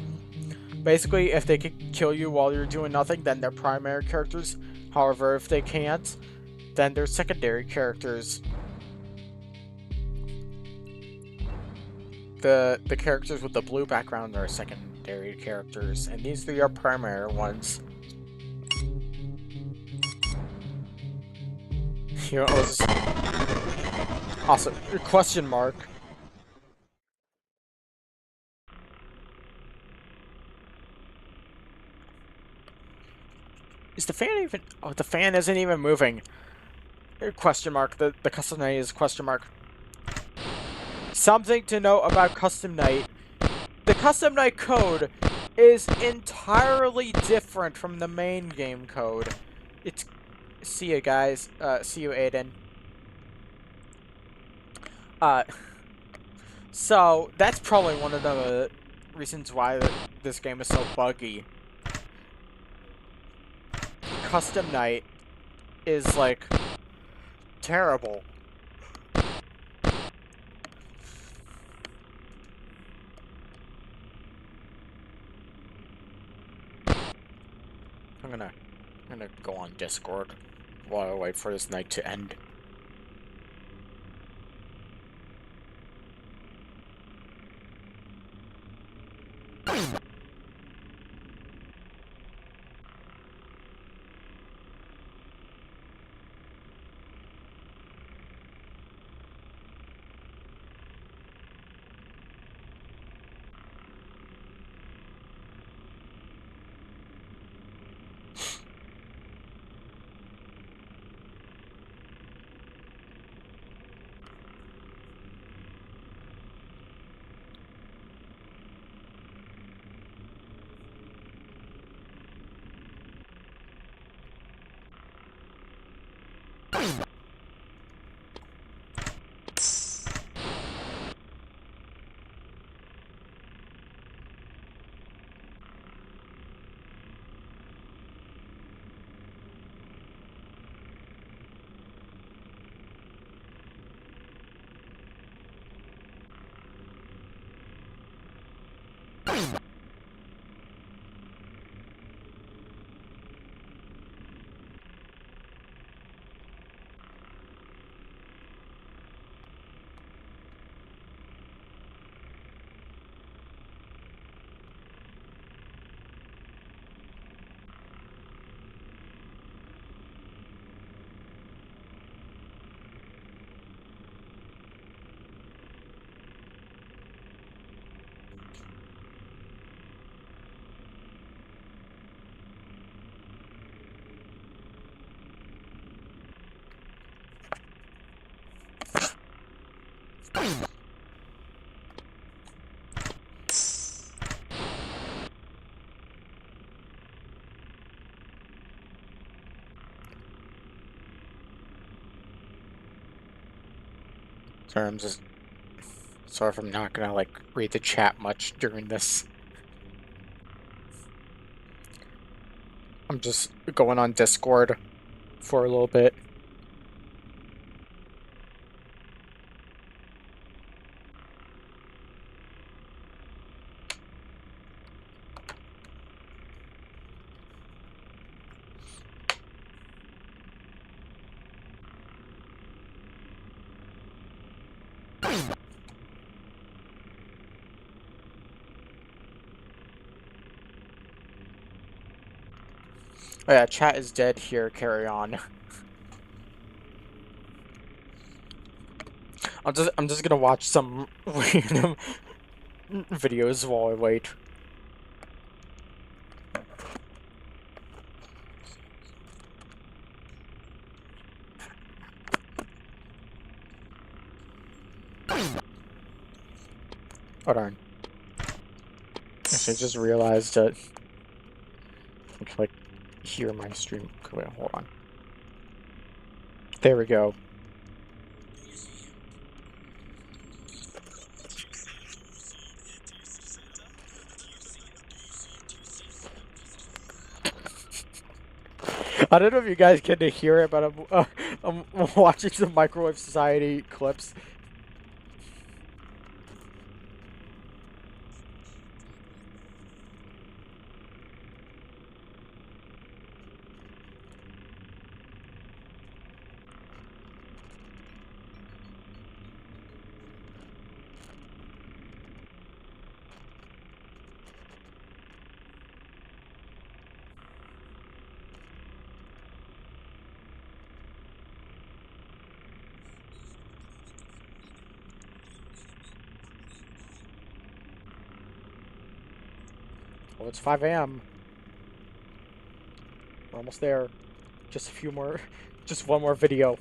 Basically, if they can kill you while you're doing nothing, then they're primary characters. However, if they can't, then they're secondary characters. The characters with the blue background are secondary characters, and these three are primary ones. You know, this is awesome. Question mark. Is the fan even... Oh, the fan isn't even moving. Question mark. The custom night is question mark. Something to note about custom night. The custom night code is entirely different from the main game code. It's... See you guys. See you, Aiden. So that's probably one of the reasons why this game is so buggy. Custom night is like terrible. I'm gonna go on Discord while I wait for this night to end. Sorry, sorry if I'm not gonna like read the chat much during this. I'm just going on Discord for a little bit. Oh yeah, chat is dead here, carry on. I'm just gonna watch some random videos while I wait. Hold on. Actually, I just realized that I can, like, hear my stream. Okay, wait, hold on. There we go. I don't know if you guys get to hear it, but I'm watching some Microwave Society clips. Oh, it's 5 a.m. We're almost there. Just a few more, just one more video.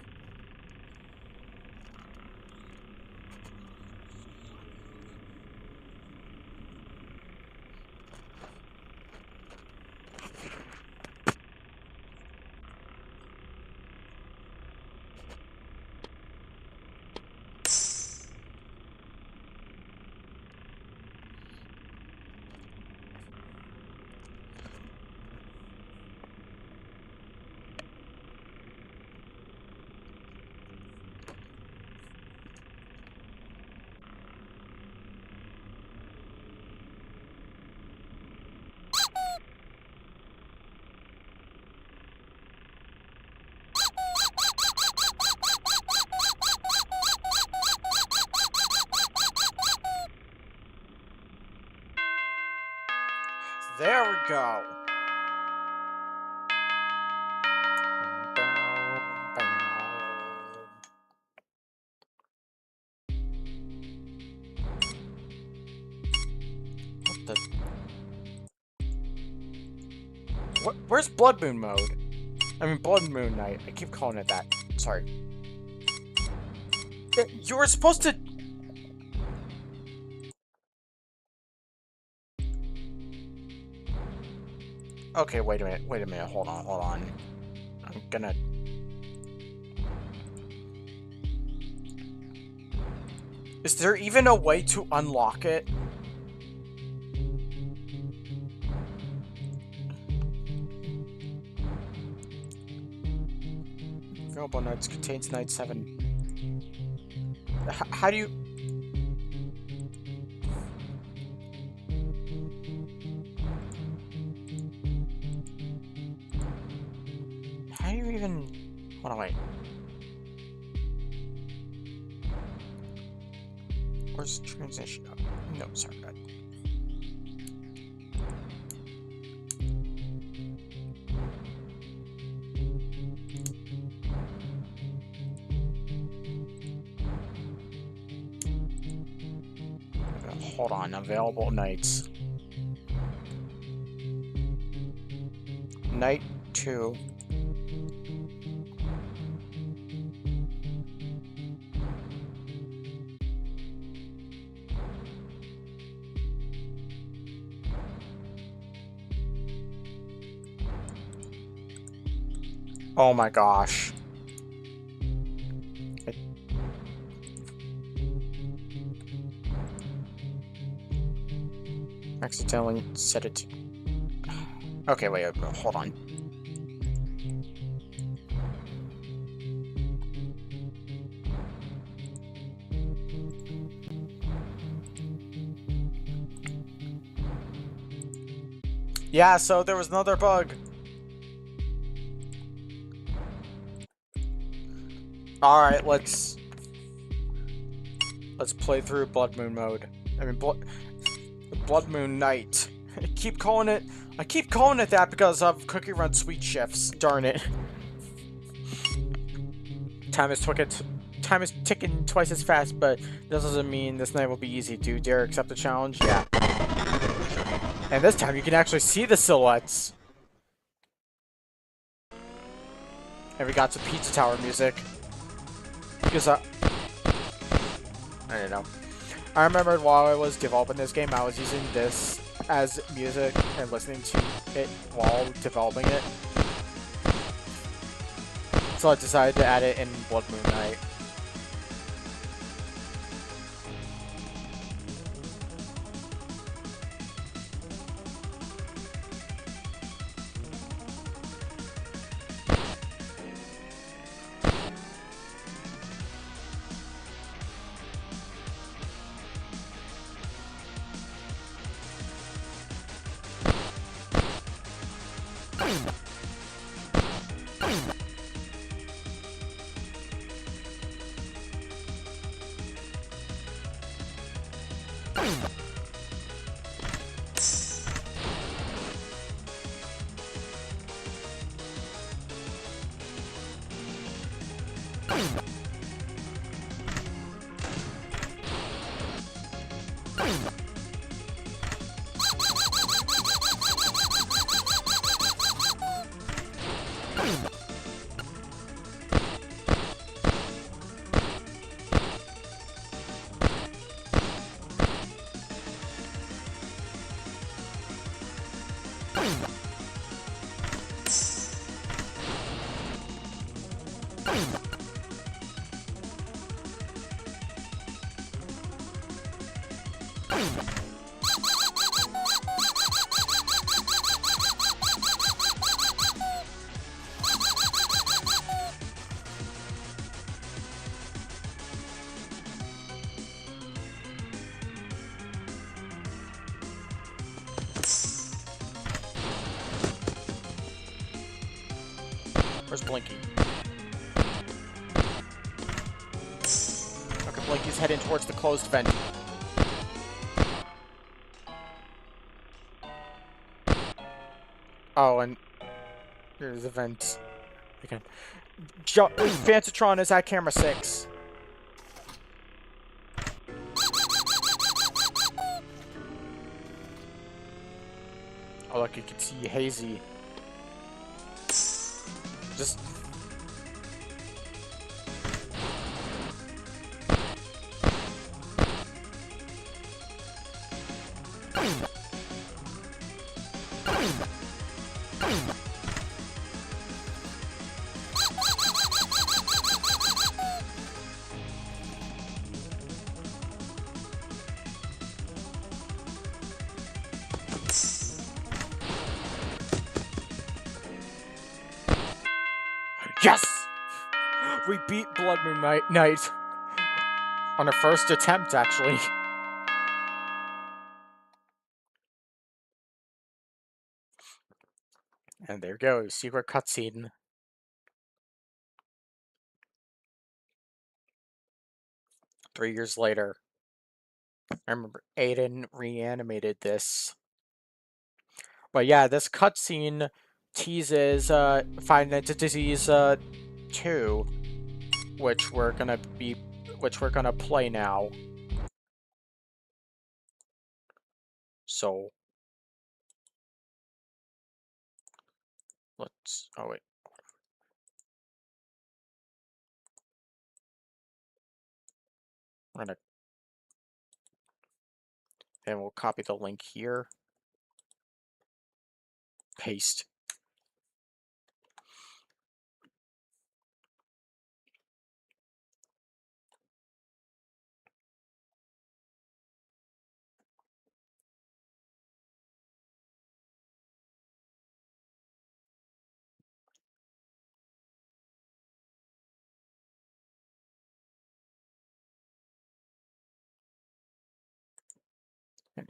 There we go. What the? Where's Blood Moon mode? I mean, Blood Moon Night. I keep calling it that. Sorry. You were supposed to... Okay, wait a minute, hold on. I'm gonna... Is there even a way to unlock it? Available notes contains night 7. How do you... How do you even... Hold on, wait. Where's transition? Oh, no, sorry, God. Hold on, available nights. Night 2. Oh my gosh. Accidentally set it to... Okay, wait, hold on. Yeah, so there was another bug. Alright, let's play through Blood Moon mode. I mean, Blood Moon Night. I keep calling it that because of Cookie Run Sweet Shifts. Darn it. Time is ticking twice as fast, but this doesn't mean this night will be easy. Do you dare accept the challenge? Yeah. And this time you can actually see the silhouettes. And we got some Pizza Tower music. Because I don't know. I remembered while I was developing this game, I was using this as music and listening to it while developing it. So I decided to add it in Blood Moon Night. Where's Blinky? Okay, Blinky's heading towards the closed vent. Oh, and here's the vent. Again. Fantatron is at camera 6. Oh, look, you can see Hazy. Just... Yes! We beat Blood Moon Night. On our first attempt, actually. And there we go, secret cutscene. Three years later. I remember Aiden reanimated this. But yeah, this cutscene teases Five Nights at Disease 2, which we're gonna play now. So let's wait. We're gonna and we'll copy the link here. Paste.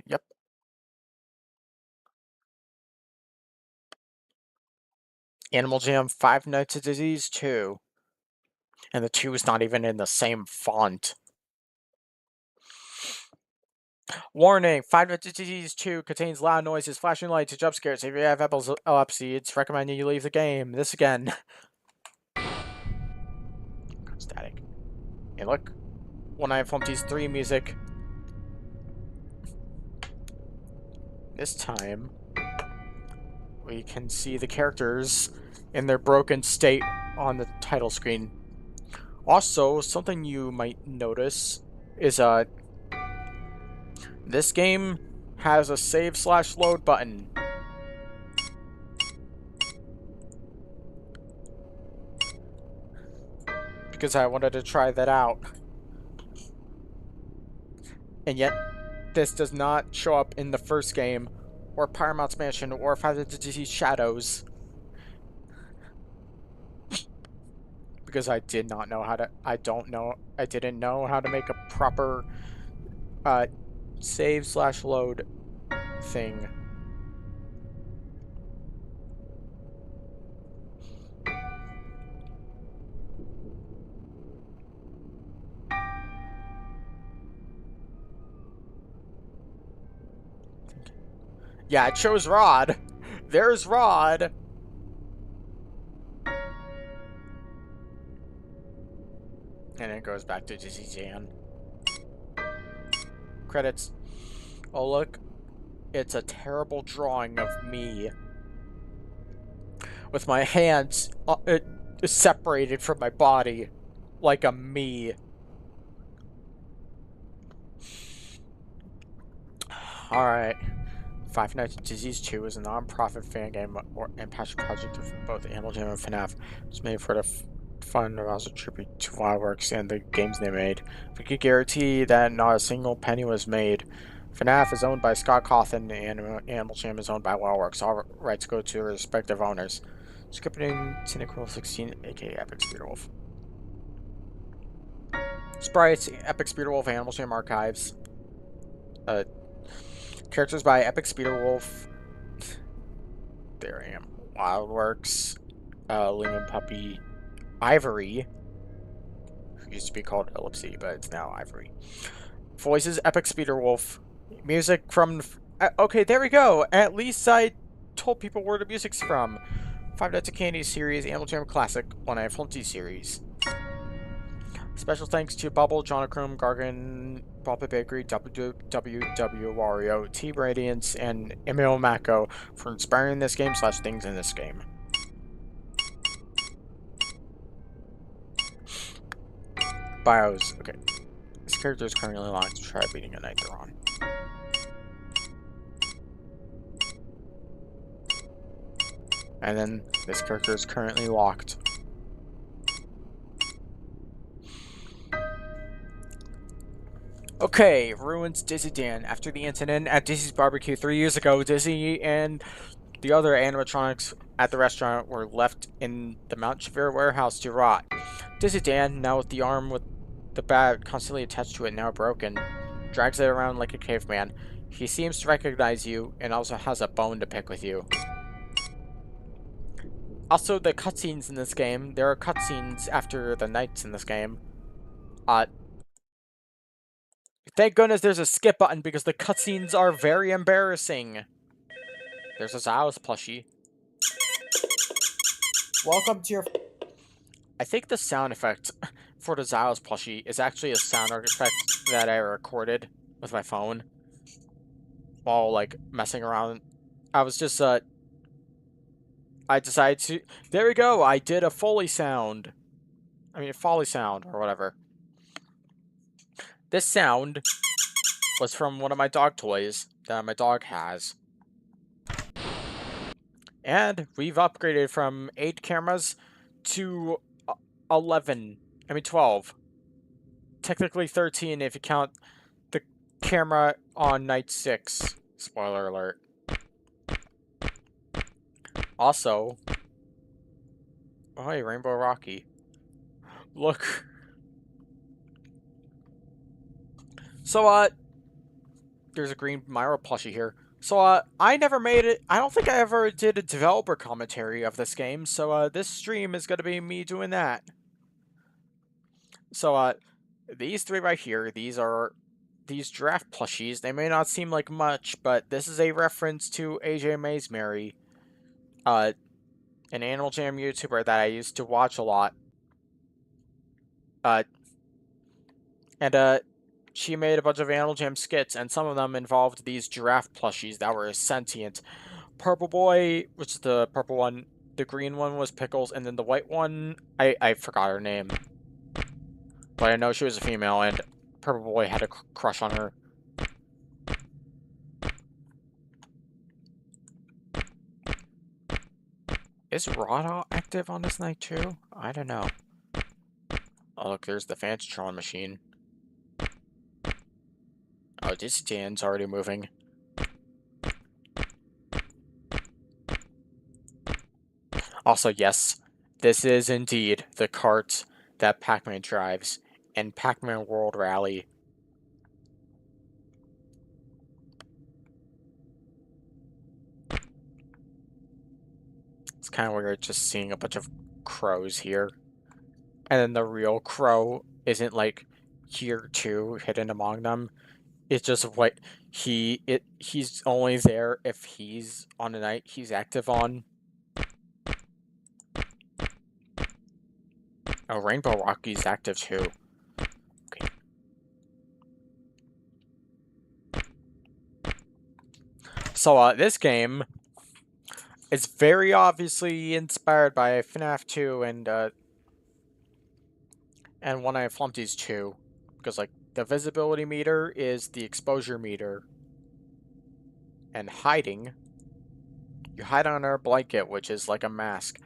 Yep. Animal Jam 5 Nights at Disease 2. And the 2 is not even in the same font. Warning! Five Nights at Disease 2 contains loud noises, flashing lights, and jump scares. If you have epilepsy, it's recommended you leave the game. This again. Static. And look. One Night Flumpty's 3 music. This time, we can see the characters in their broken state on the title screen. Also, something you might notice is This game has a save/load button. Because I wanted to try that out. And yet, this does not show up in the first game, or Paramount's Mansion, or Five Nights at Disney's Shadows. Because I did not know how to, I didn't know how to make a proper save/load thing. Yeah, it shows Rod. There's Rod. And it goes back to Dizzy Jan. Credits. Oh, look. It's a terrible drawing of me. With my hands separated from my body. Like a me. Alright. Five Nights at Disney's 2 is a non-profit fan game and passion project of both Animal Jam and FNAF. It's made for the fun and also tribute to Wildworks and the games they made. We could guarantee that not a single penny was made. FNAF is owned by Scott Cawthon and Animal Jam is owned by Wildworks. All rights go to their respective owners. Scripting Cynical 16, aka Epicspeederwolf. Sprites, Epicspeederwolf, Animal Jam Archives. Characters by Epicspeederwolf. There I am. Wildworks. Lemon Puppy. Ivory. Who used to be called Ellipsy, but it's now Ivory. Voices, Epicspeederwolf. Music from... okay, there we go. At least I told people where the music's from. Five Nights at Candy series, Animal Jam Classic, One Eye Flinty series. Special thanks to Bubble, Jonachrome, Gargan, Pulpit Bakery, WWW Wario, T-Radiance, and Emil Mako for inspiring this game / things in this game. Bios. Okay. This character is currently locked. Try beating a night they're on. And then this character is currently locked. Okay, ruins Dizzy Dan. After the incident at Dizzy's Barbecue 3 years ago, Dizzy and the other animatronics at the restaurant were left in the Mount Chavir warehouse to rot. Dizzy Dan, now with the arm with the bat constantly attached to it now broken, drags it around like a caveman. He seems to recognize you and also has a bone to pick with you. Also, the cutscenes in this game. There are cutscenes after the nights in this game. Thank goodness there's a skip button because the cutscenes are very embarrassing. There's a Zyles plushie. Welcome to your... I think the sound effect for the Zyles plushie is actually a sound effect that I recorded with my phone while, like, messing around. I was just, I decided to... There we go! I did a Foley sound. I mean, a Foley sound, or whatever. This sound was from one of my dog toys that my dog has. And we've upgraded from 8 cameras to 12. Technically 13 if you count the camera on night 6. Spoiler alert. Also, oh hey, Rainbow Rocky. Look. So, there's a green Myra plushie here. So, I never made it. I don't think I ever did a developer commentary of this game. So, this stream is going to be me doing that. So, these 3 right here, these are these giraffe plushies. They may not seem like much, but this is a reference to AJ Maysmary, an Animal Jam YouTuber that I used to watch a lot. She made a bunch of Animal Jam skits, and some of them involved these giraffe plushies that were sentient. Purple Boy, which is the purple one, the green one was Pickles, and then the white one, I forgot her name. But I know she was a female, and Purple Boy had a crush on her. Is Rod active on this night too? I don't know. Oh, look, there's the Fantatron machine. Oh, this stand's already moving. Also, yes, this is indeed the cart that Pac-Man drives in Pac-Man World Rally. It's kind of weird just seeing a bunch of crows here. And then the real crow isn't like here too, hidden among them. It's just what he's only there if he's on a night he's active on. Oh, Rainbow Rocky's active too. Okay. So this game is very obviously inspired by FNAF 2 and One Night at Flumpty's 2, because like the visibility meter is the exposure meter, and hiding, you hide under a blanket, which is like a mask,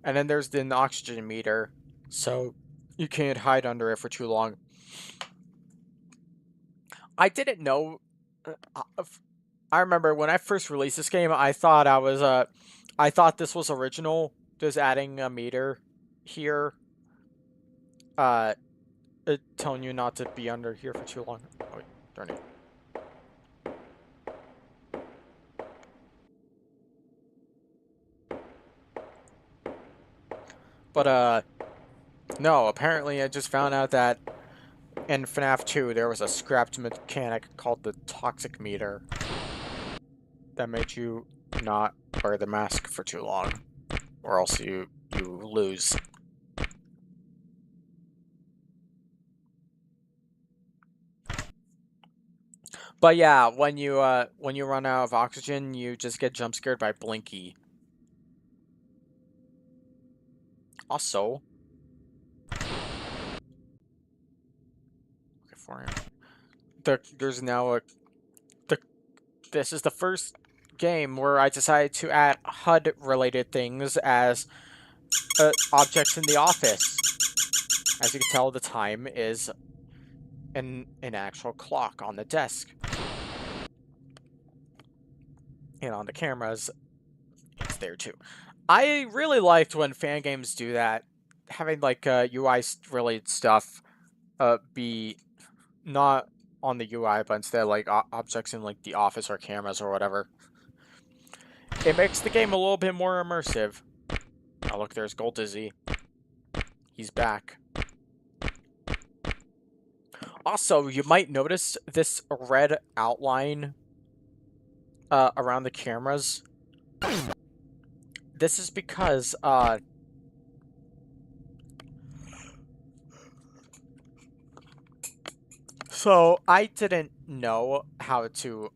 and then there's the oxygen meter, so you can't hide under it for too long. I didn't know. I remember when I first released this game, I thought I thought this was original, just adding a meter here, uh, telling you not to be under here for too long. Oh, wait, darn it. But no, apparently I just found out that in FNAF 2 there was a scrapped mechanic called the toxic meter that made you not wear the mask for too long, or else you lose. But yeah, when you run out of oxygen, you just get jump scared by Blinky. Also, for him, there's now this is the first game where I decided to add HUD related things as objects in the office. As you can tell, the time is an actual clock on the desk. And on the cameras, it's there too. I really liked when fan games do that, having like UI related stuff be not on the UI, but instead like objects in like the office or cameras or whatever. It makes the game a little bit more immersive. Oh look, there's Gold Dizzy. He's back. Also, you might notice this red outline around the cameras. This is because so I didn't know how to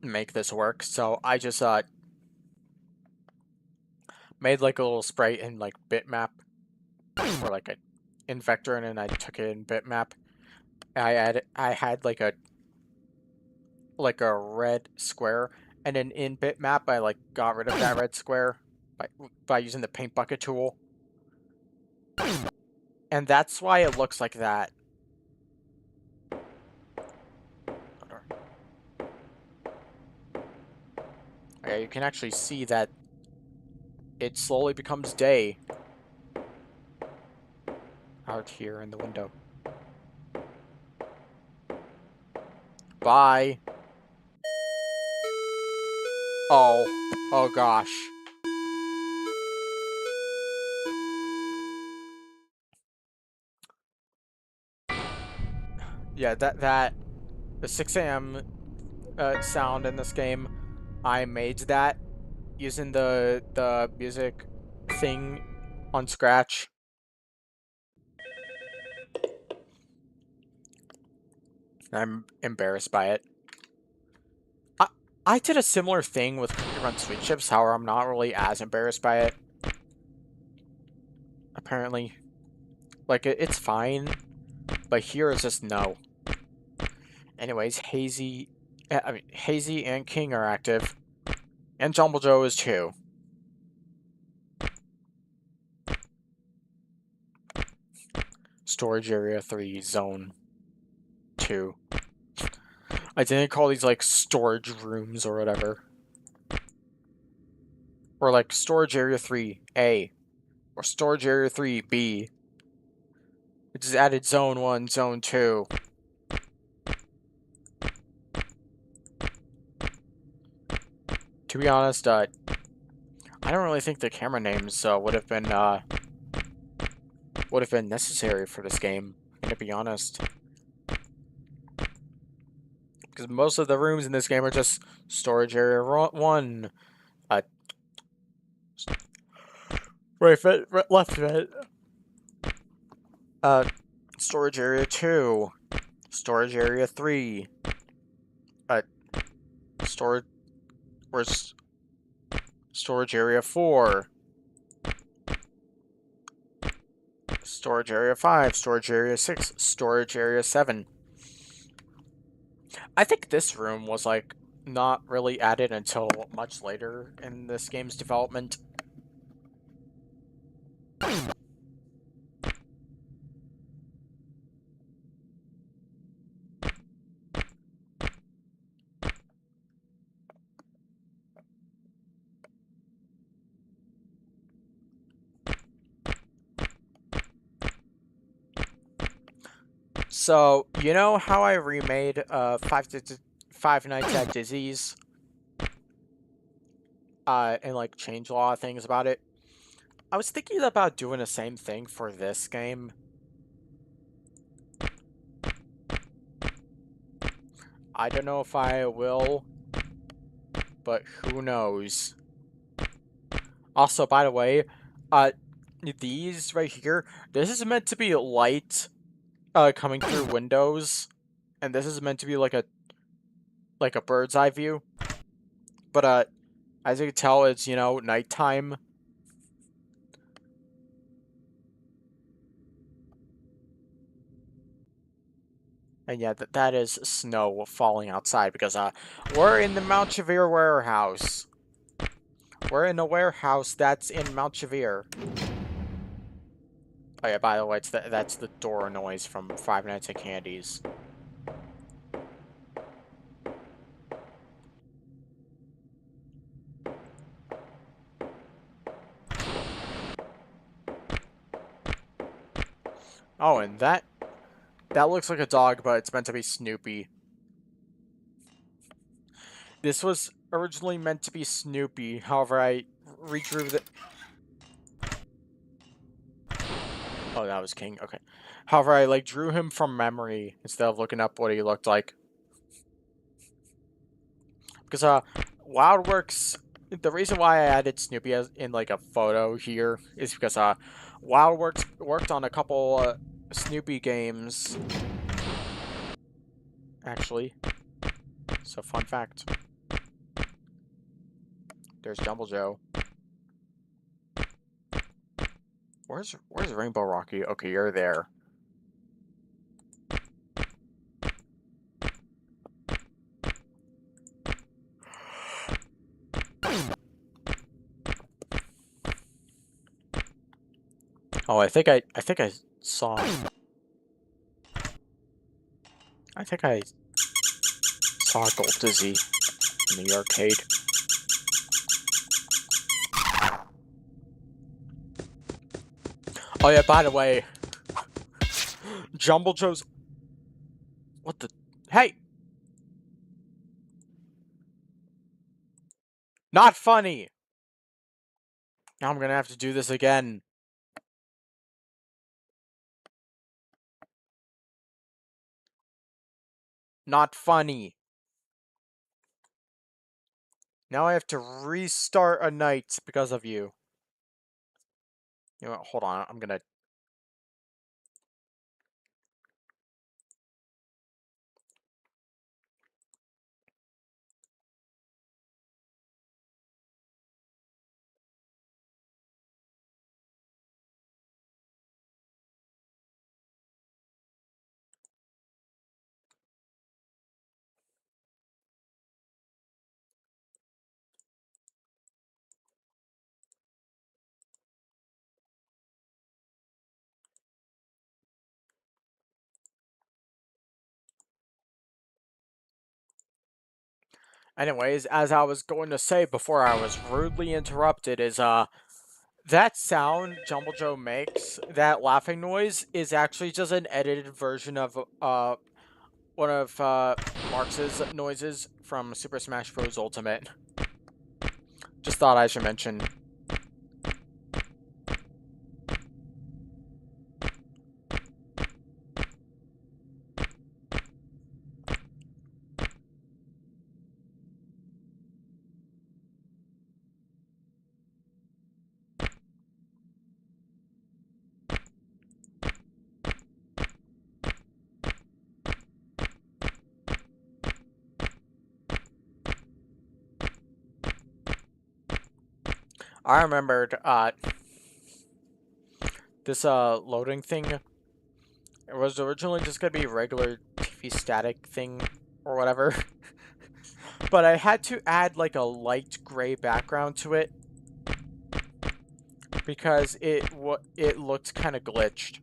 make this work, so I just made like a little sprite in like bitmap, or like an in vector, and then I took it in bitmap. I had like a red square, and then in bitmap I like got rid of that red square by using the paint bucket tool, and that's why it looks like that. Okay, you can actually see that it slowly becomes day out here in the window. Bye. Oh gosh. Yeah, the 6 a.m. Sound in this game, I made that using the music thing on Scratch. I'm embarrassed by it. I did a similar thing with Cookie Run Sweet Chips, however, I'm not really as embarrassed by it. Apparently. Like, it's fine, but here is just no. Anyways, Hazy and King are active, and Jumble Joe is too. storage area 3, zone 2. I didn't call these like storage rooms or whatever. Or like storage area 3A. Or storage area 3B. It just added zone 1, zone 2. To be honest, I don't really think the camera names would have been necessary for this game. I'm gonna be honest, because most of the rooms in this game are just storage area 1, uh, left vent, uh, storage area 2, storage area 3, uh, storage where's storage area 4, storage area 5, storage area 6, storage area 7. I think this room was like not really added until much later in this game's development. So, you know how I remade Five Nights at Disney's and like changed a lot of things about it? I was thinking about doing the same thing for this game. I don't know if I will, but who knows. Also, by the way, these right here, this is meant to be light coming through windows, and this is meant to be like a bird's eye view. But as you can tell, it's, you know, nighttime. And yeah, that is snow falling outside because we're in the Mount Chevere warehouse. We're in a warehouse that's in Mount Chevere. Oh yeah, by the way, that's the door noise from Five Nights at Candy's. Oh, and that looks like a dog, but it's meant to be Snoopy. This was originally meant to be Snoopy, however, I redrew the... Oh, that was King, okay. However, I, like, drew him from memory instead of looking up what he looked like. Because, WildWorks... The reason why I added Snoopy as in, like, a photo here is because, WildWorks worked on a couple, Snoopy games. Actually. So, fun fact. There's Jumble Joe. Where's Rainbow Rocky? Okay, you're there. Oh, I think I saw... I think I saw Gold Dizzy in the arcade. Oh yeah, by the way, Jumble Joe's... What the... Hey! Not funny! Now I'm gonna have to do this again. Not funny. Now I have to restart a night because of you. You know what, hold on, I'm gonna... Anyways, as I was going to say before I was rudely interrupted, is that sound Jumble Joe makes, that laughing noise, is actually just an edited version of one of Marx's noises from Super Smash Bros. Ultimate. Just thought I should mention. I remembered this loading thing. It was originally just gonna be a regular TV static thing or whatever. But I had to add like a light gray background to it because it looked kind of glitched.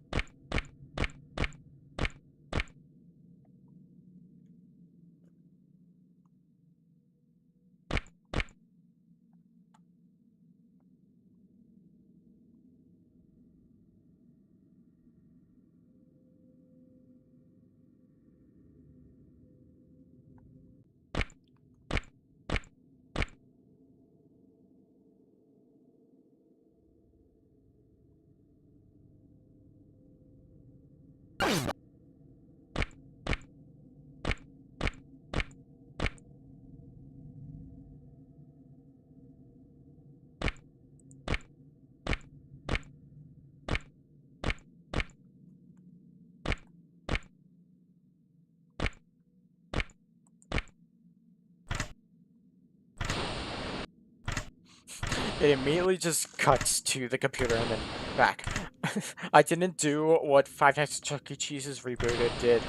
It immediately just cuts to the computer and then back. I didn't do what Five Nights at Chuck E. Cheese's Rebooted did,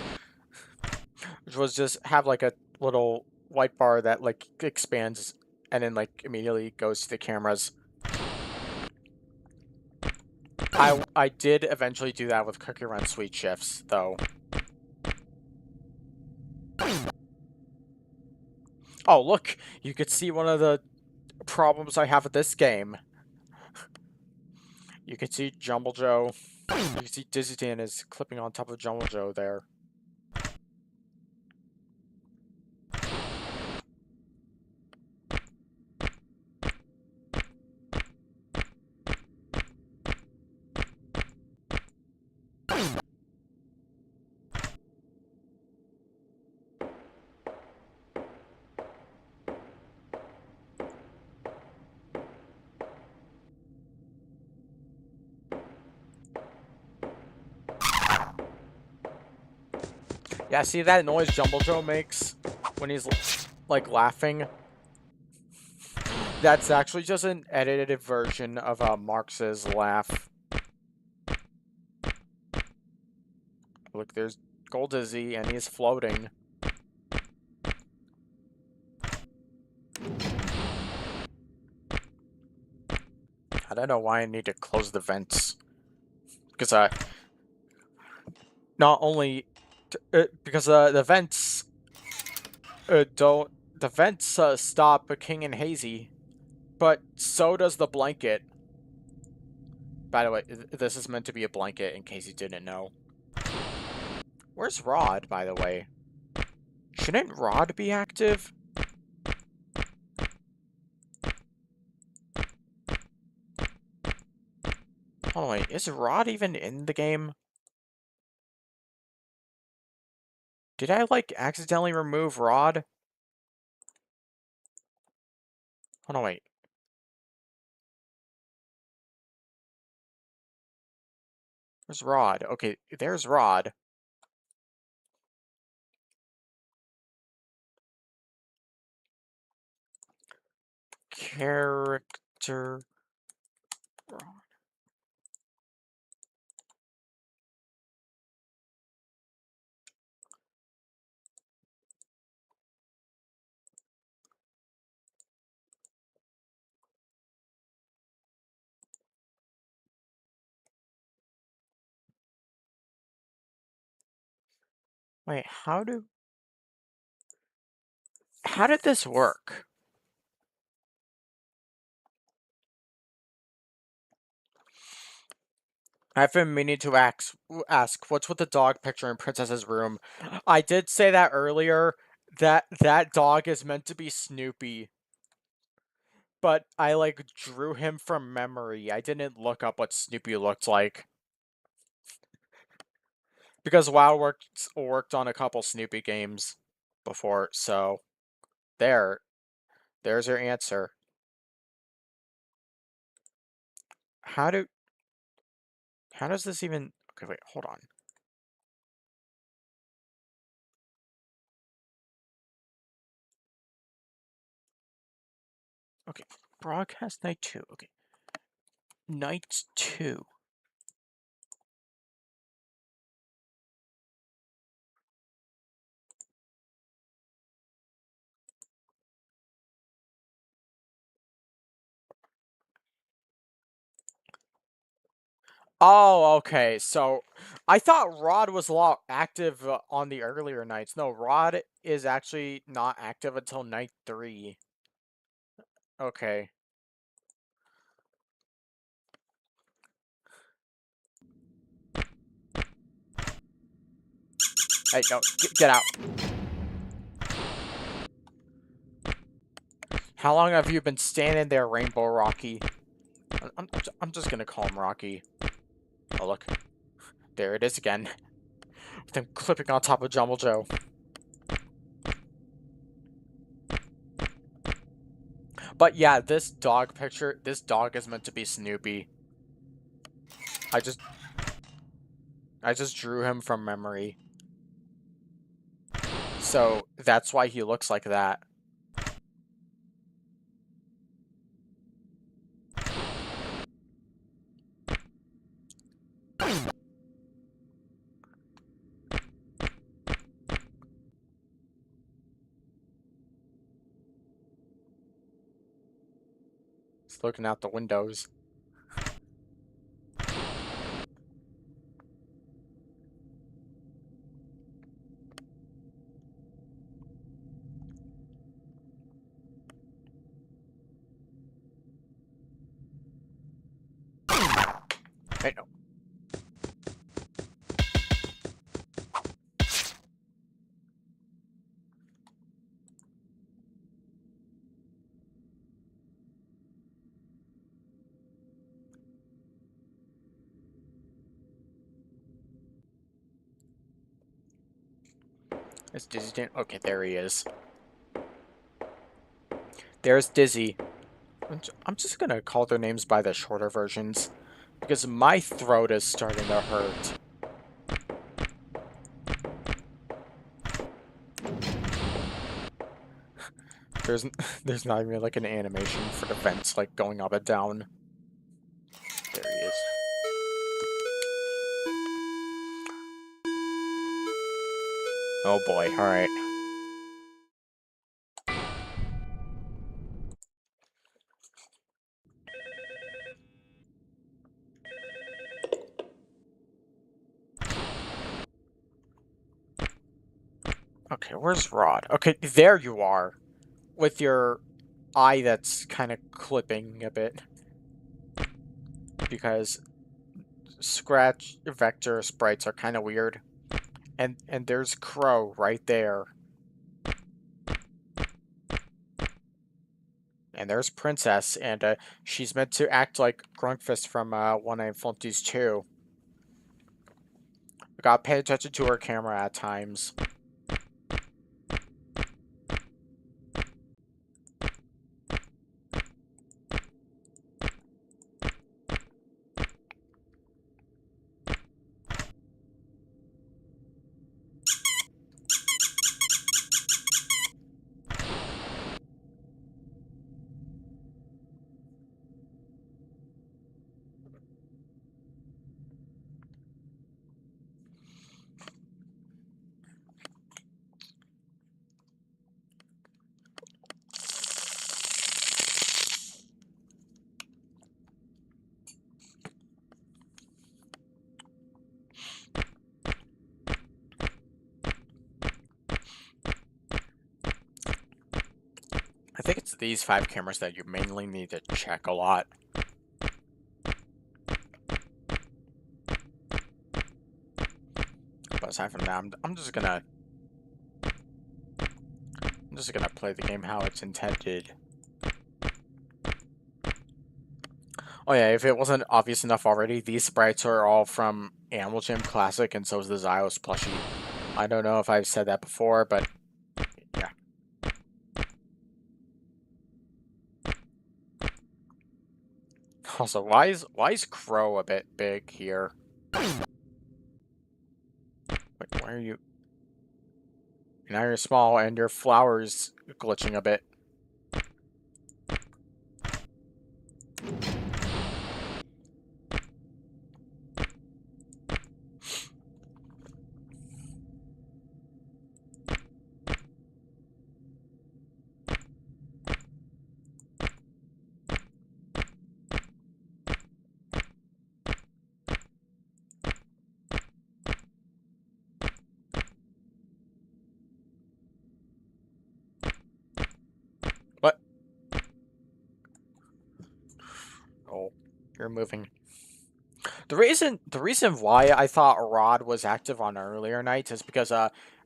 which was just have like a little white bar that like expands and then like immediately goes to the cameras. I did eventually do that with Cookie Run Sweet Shifts, though. Oh, look! You could see one of the problems I have with this game. You can see Jumble Joe. You can see Dizzy Dan is clipping on top of Jumble Joe there. Yeah, see that noise Jumble Joe makes when he's like laughing? That's actually just an edited version of Marx's laugh. Look, there's Gold Dizzy and he's floating. I don't know why I need to close the vents. Because not only because the vents don't the vents stop King and Hazy, but so does the blanket. By the way, this is meant to be a blanket in case you didn't know. Where's Rod, by the way? Shouldn't Rod be active? Oh wait, is Rod even in the game? Did I like accidentally remove Rod? Oh no, wait. Where's Rod? Okay, there's Rod. Character Rod. Wait, how do... How did this work? I've been meaning to ask what's with the dog picture in Princess's room. I did say that earlier, that dog is meant to be Snoopy, but I like drew him from memory. I didn't look up what Snoopy looked like because WoW worked on a couple Snoopy games before, so there, there's your answer. How do how does this even? Okay, wait, hold on. Okay, broadcast night 2. Okay, night 2. Oh, okay. So I thought Rod was a lot active on the earlier nights. No, Rod is actually not active until night 3. Okay. Hey, no, get out. How long have you been standing there, Rainbow Rocky? I'm just gonna call him Rocky. Oh, look. There it is again. With him clipping on top of Jumble Joe. But yeah, this dog picture, this dog is meant to be Snoopy. I just drew him from memory. So that's why he looks like that. He's looking out the windows. Wait, no. Is Dizzy? Okay, there he is. There's Dizzy. I'm just gonna call their names by the shorter versions because my throat is starting to hurt. There's there's not even like an animation for the vents like going up and down. There he is. Oh boy, alright. Okay, where's Rod? Okay, there you are. With your eye that's kind of clipping a bit. Because scratch vector sprites are kind of weird. And there's Crow right there. And there's Princess, and she's meant to act like Grunkfist from One Night Flunkies 2. We gotta pay attention to her camera at times. think it's these 5 cameras that you mainly need to check a lot. But aside from that, I'm just gonna play the game how it's intended. Oh yeah, if it wasn't obvious enough already, these sprites are all from Animal Jam Classic, and so is the Zyos plushie. I don't know if I've said that before, but yeah. Also, why is Crow a bit big here? Wait, why are you? Now you're small, and your flower's glitching a bit. What? Oh, you're moving. The reason why I thought Rod was active on earlier nights is because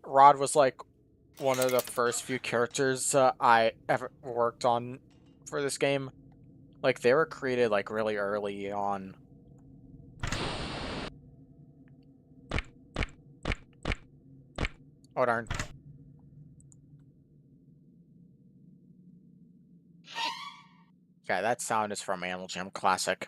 Rod was like one of the first few characters I ever worked on for this game. Like they were created like really early on. Oh darn. Yeah, that sound is from Animal Jam Classic.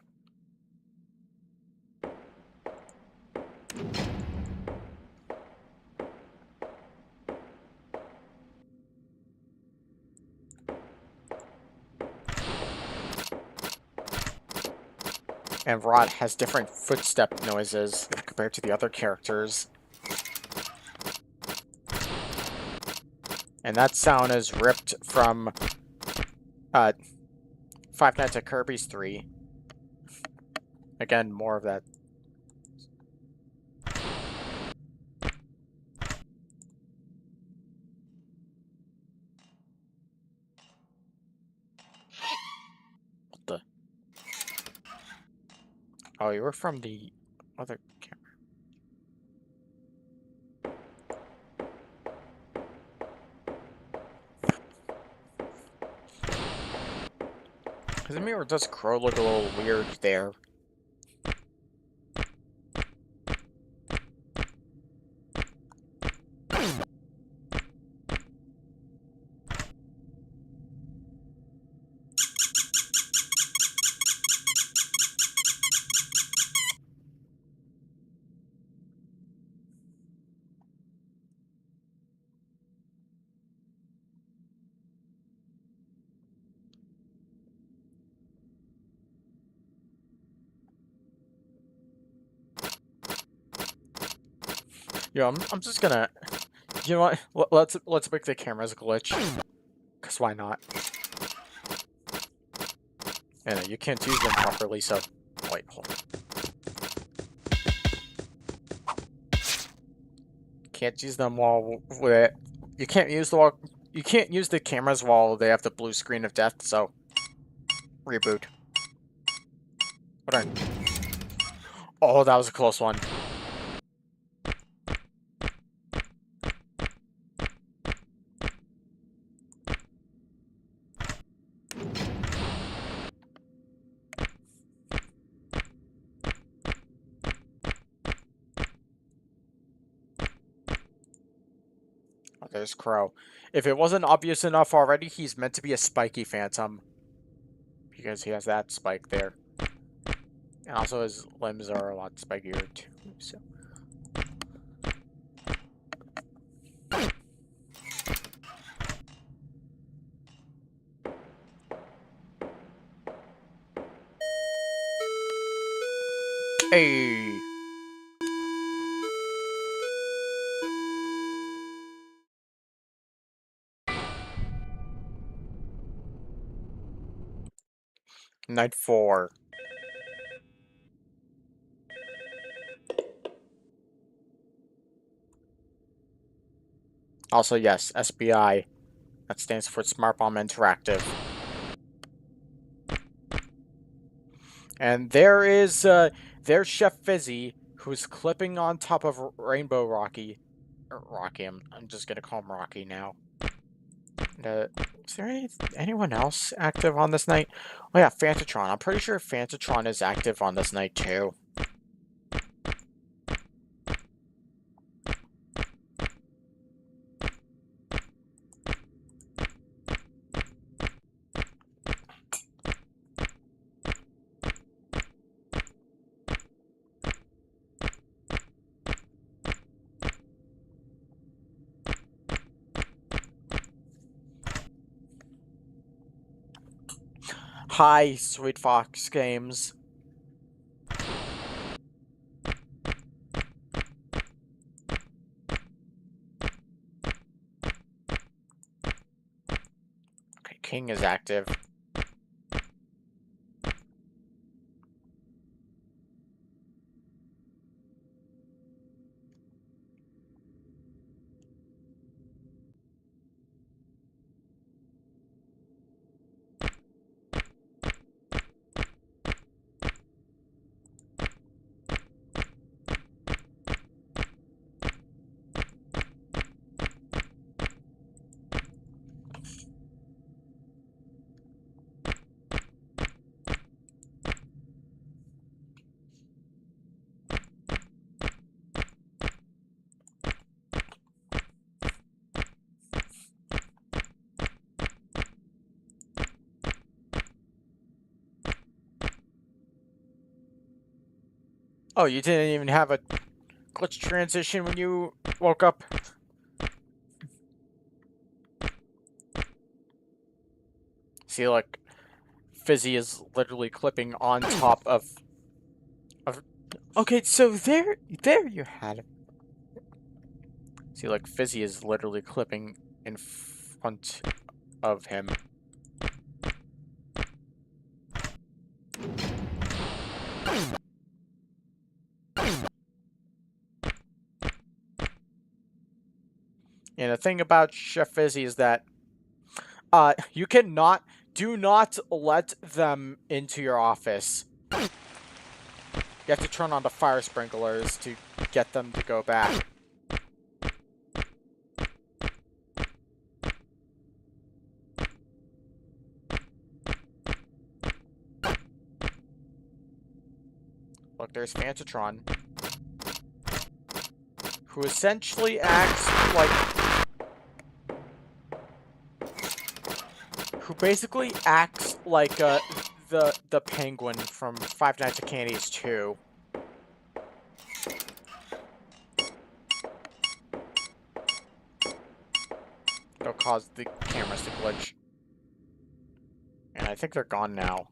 And Rod has different footstep noises compared to the other characters. And that sound is ripped from uh, Five Nights at Kirby's 3. Again, more of that. What the? Oh, you were from the other camera. Doesn't mean or does Crow look a little weird there? Yo, I'm just gonna. You know what? Let's make the cameras glitch. Cause why not? And you can't use them properly, so wait, hold on. Can't use them while you can't use the cameras while they have the blue screen of death. So reboot. Hold on. Oh, that was a close one. Oh, there's Crow. If it wasn't obvious enough already, he's meant to be a spiky phantom. Because he has that spike there. And also his limbs are a lot spikier too, so. Hey! Night 4. Also, yes, SBI. That stands for Smart Bomb Interactive. And there's Chef Fizzy, who's clipping on top of Rainbow Rocky. Rocky, I'm just gonna call him Rocky now. Is there anyone else active on this night? Oh yeah, Fantatron. I'm pretty sure Fantatron is active on this night too. Hi, Sweet Fox Games. Okay, King is active. Oh, you didn't even have a glitch transition when you woke up? See, like, Fizzy is literally clipping on top of... Okay, so there you had it. See, like, Fizzy is literally clipping in front of him. And the thing about Chef Fizzy is that you do not let them into your office. You have to turn on the fire sprinklers to get them to go back. Look, there's Fantatron, who essentially acts like... who basically acts like the penguin from Five Nights at Candy's 2. It'll cause the cameras to glitch. And I think they're gone now.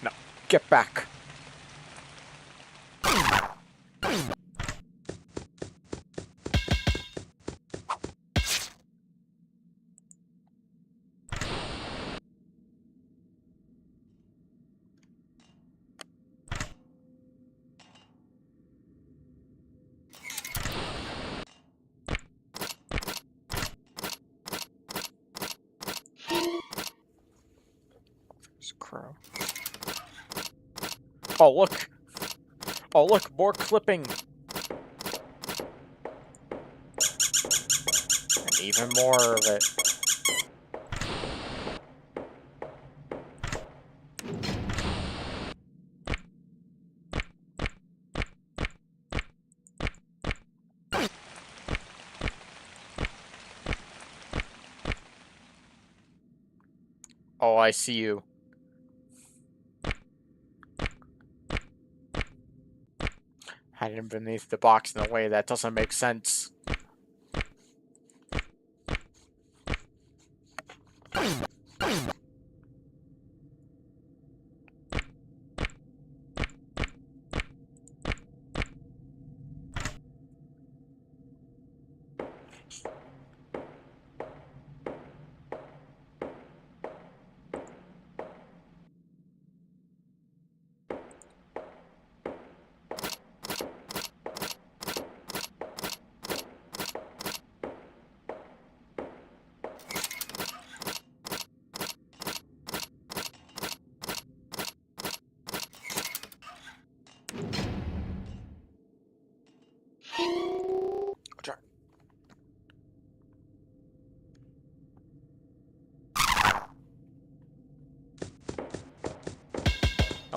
No, get back. There's Crow. Oh, look. Oh, look, more clipping. And even more of it. Oh, I see you. Hiding beneath the box in a way that doesn't make sense.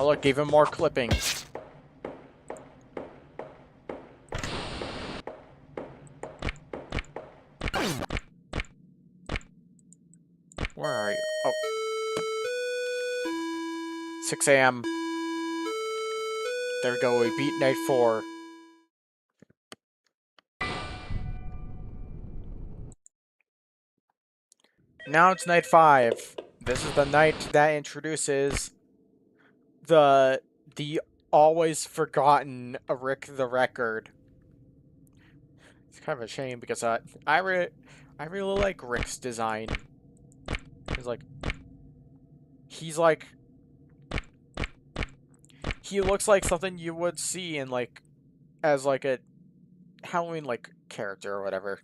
Oh look, even more clipping. Where are you? Oh. 6 a.m. There we go, we beat night 4. Now it's night 5. This is the night that introduces the always forgotten Rick the Record. It's kind of a shame because I really like Rick's design. He's like he looks like something you would see in like as like a Halloween like character or whatever.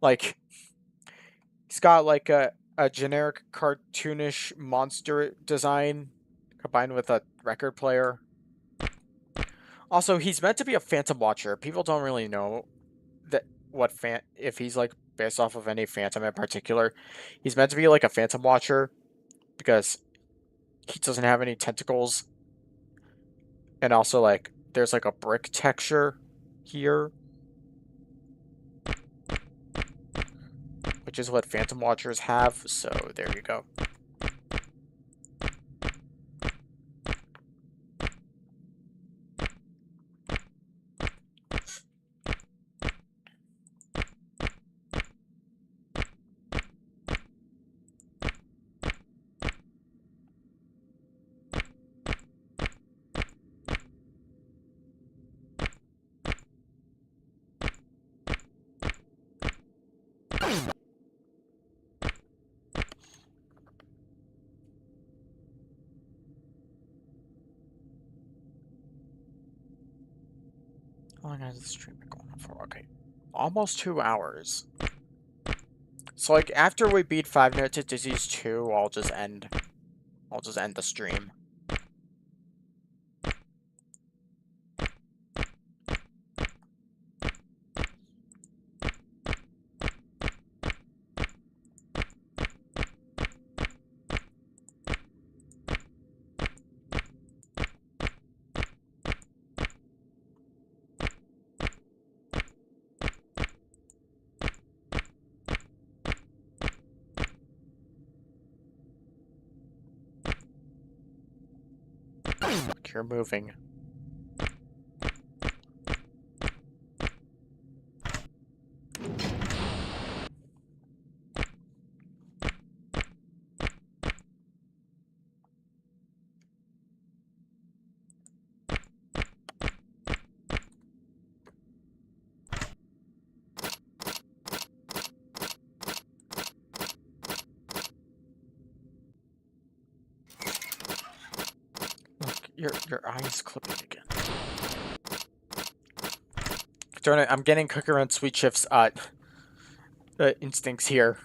Like he's got like a generic cartoonish monster design combined with a record player. Also, he's meant to be a Phantom Watcher. People don't really know that if he's like based off of any Phantom in particular. He's meant to be like a Phantom Watcher because he doesn't have any tentacles. And also like there's like a brick texture here, which is what Phantom Watchers have, so there you go. How long has the stream been going on for? Okay. Almost 2 hours. So like after we beat Five Nights at Disney's 2, I'll just end the stream. Look, you're moving. Look, your eye is clipping again. Darn it, I'm getting Cooker and Sweet Shift's instincts here.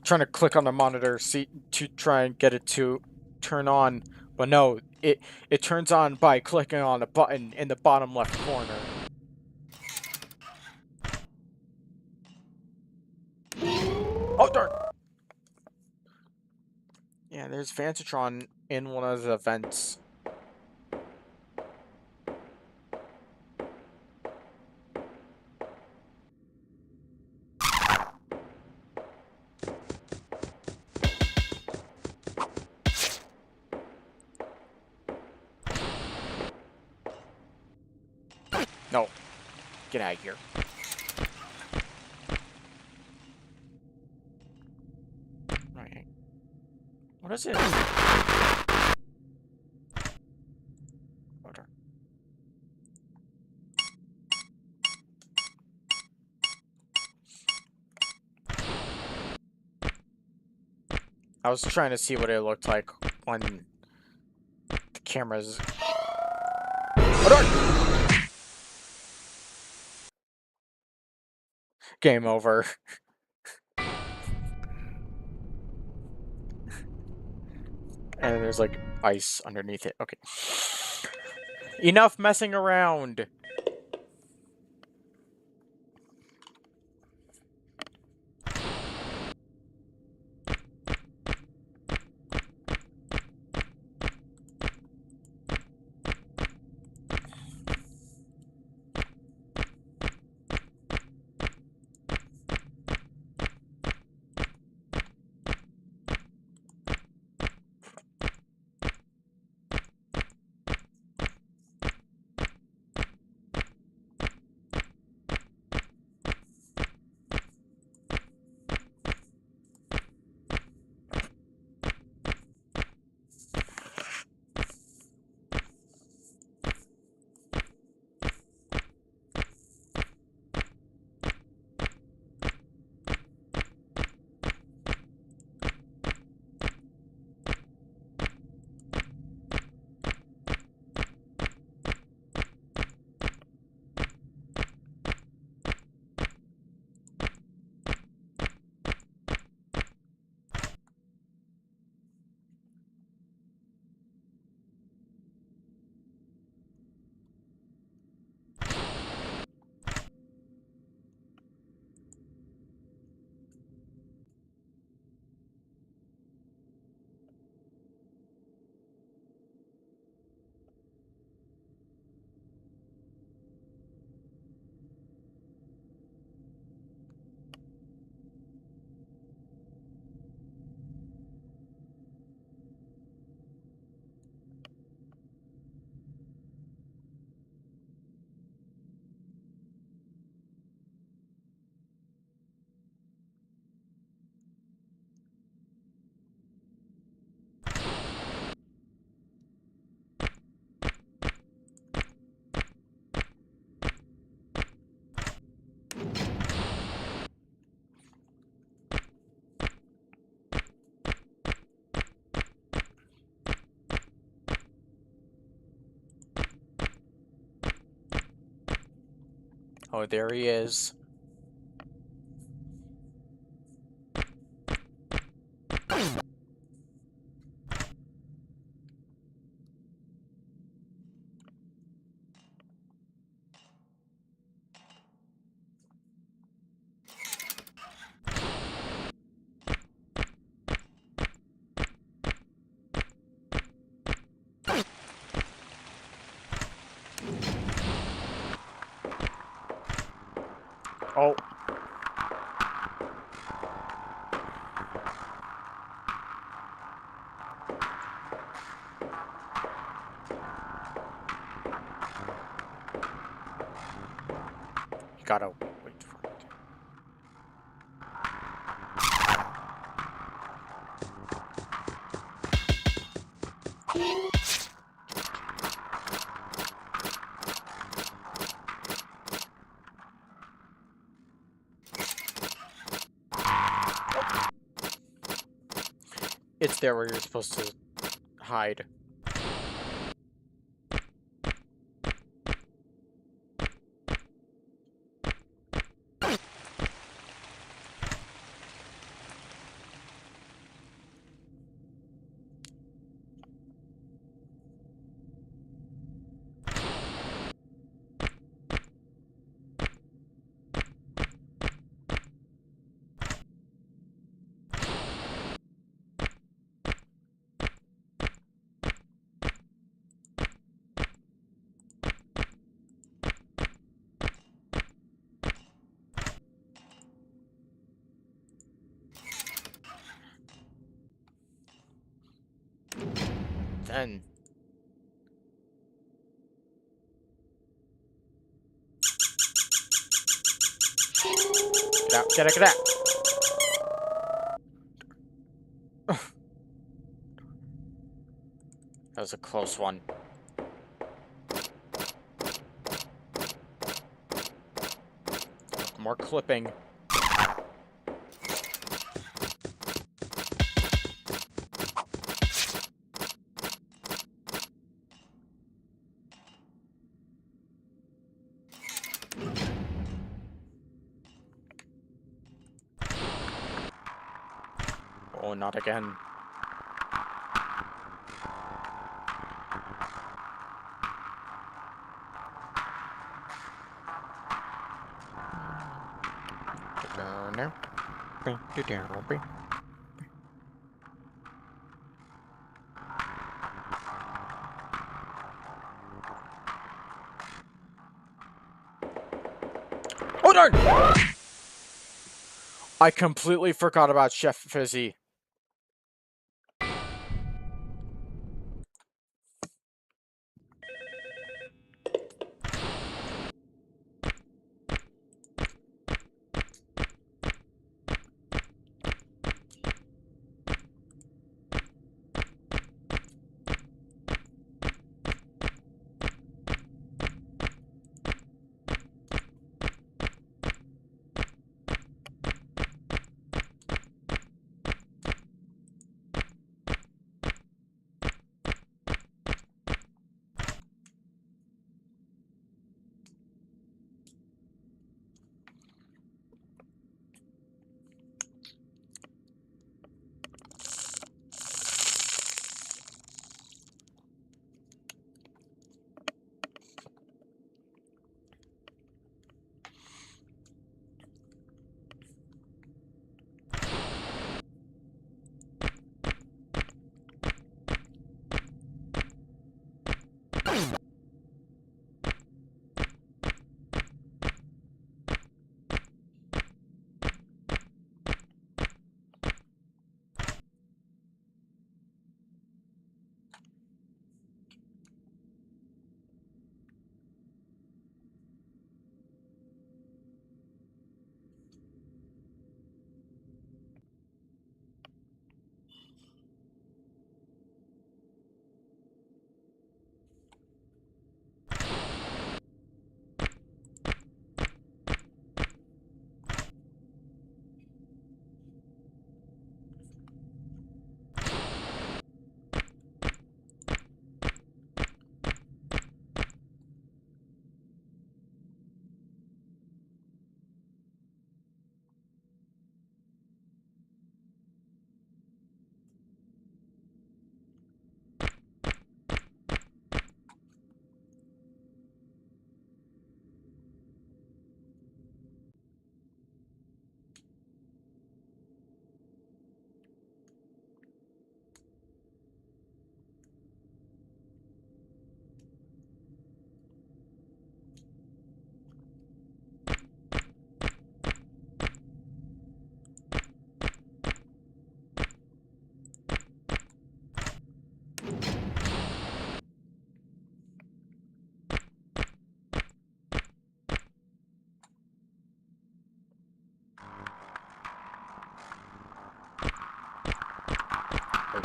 Trying to click on the monitor to try and get it to turn on, but no, it turns on by clicking on a button in the bottom left corner. Oh darn! Yeah, there's Fantatron in one of the vents. No. Get out of here. Right. What is it? Order. I was trying to see what it looked like when the cameras... Order! Game over. And there's like ice underneath it. Okay. Enough messing around. Oh, there he is. Oh. You gotta wait for it. It's there where you're supposed to hide. Then get out, get out, get out. That was a close one. More clipping. Oh, not again. Oh darn! I completely forgot about Chef Fizzy.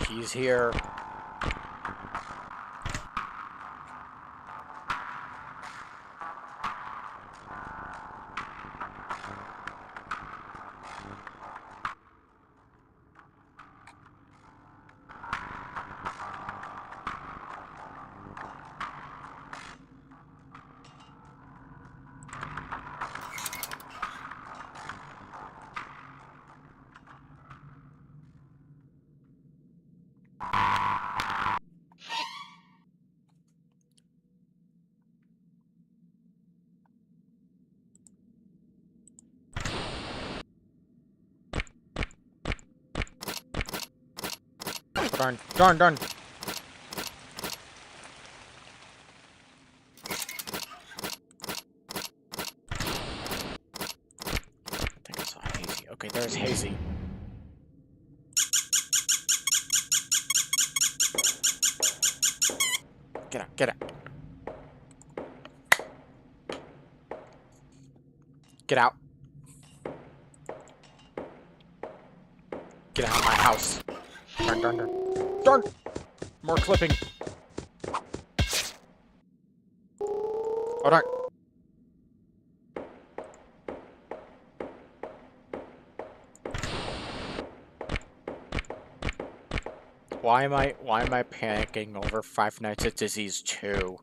he's here. Darn, darn, darn. I think I saw Hazy. Okay, there's Hazy. Get out, get out. Get out. Get out of my house. Darn, darn, darn. Darn! More clipping. Oh, darn. Why am I panicking over Five Nights at Disney's 2?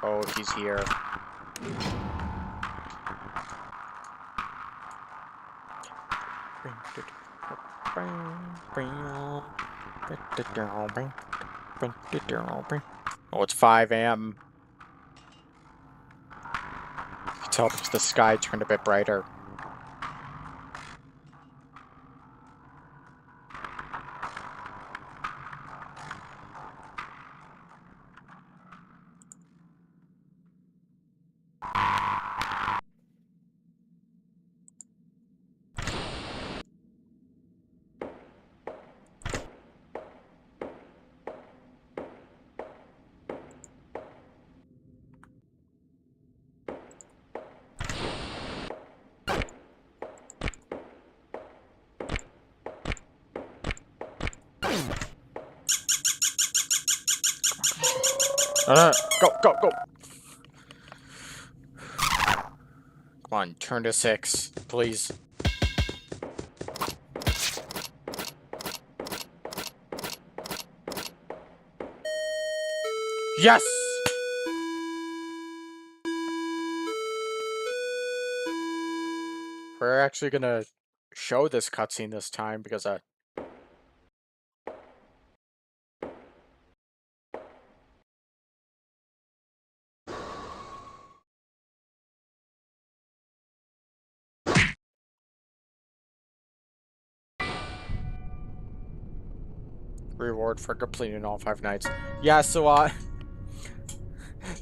Oh, he's here. Oh, it's 5 a.m. You can tell because the sky turned a bit brighter. Go, go, go! Come on, turn to 6, please. Yes! We're actually gonna show this cutscene this time because reward for completing all 5 nights. Yeah, so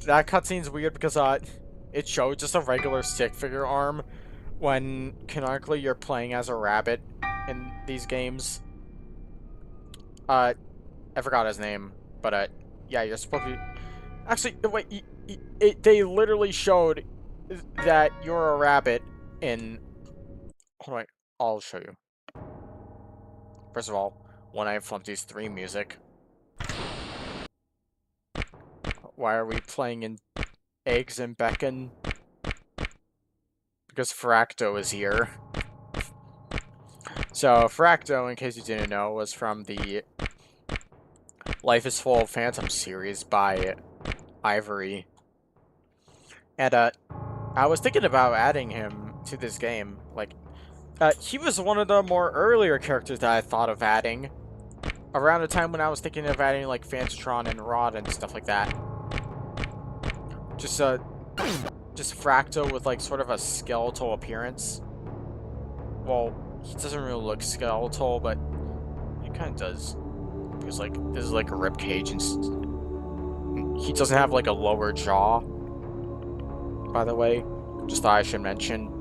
that cutscene's weird because it showed just a regular stick figure arm when canonically you're playing as a rabbit in these games. I forgot his name, but yeah, you're supposed to be... Actually, wait, they literally showed that you're a rabbit in... Hold on, I'll show you. First of all, One Night Flumpty's 3 music. Why are we playing in Eggs and Beacon? Because Fracto is here. So, Fracto, in case you didn't know, was from the Life is Full of Phantom series by Ivory. And, I was thinking about adding him to this game. Like, he was one of the more earlier characters that I thought of adding. Around the time when I was thinking of adding, like, Fantatron and Rod and stuff like that. Just Fracto with, like, sort of a skeletal appearance. Well, he doesn't really look skeletal, but he kind of does. Because like this is like a rib cage, and he doesn't have like a lower jaw. By the way, just thought I should mention.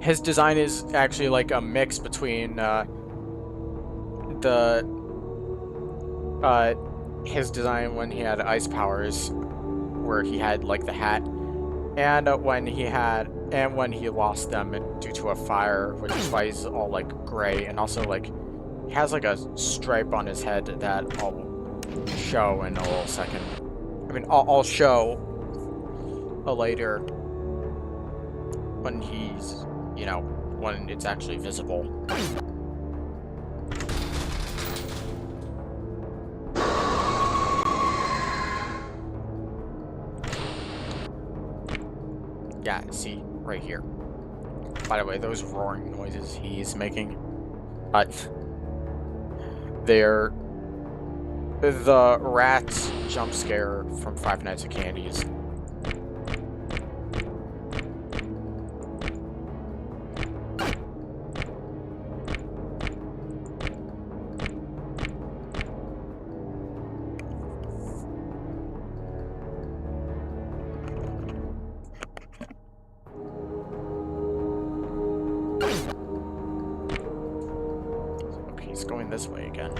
His design is actually like a mix between his design when he had ice powers, where he had like the hat, and when he lost them due to a fire, which is why he's all like gray, and also like he has like a stripe on his head that I'll show in a little second. I mean, I'll show later when he's, you know, when it's actually visible. Yeah, see, right here. By the way, those roaring noises he's making, they're the rat jump scare from Five Nights at Candy's. Okay, he's going this way again.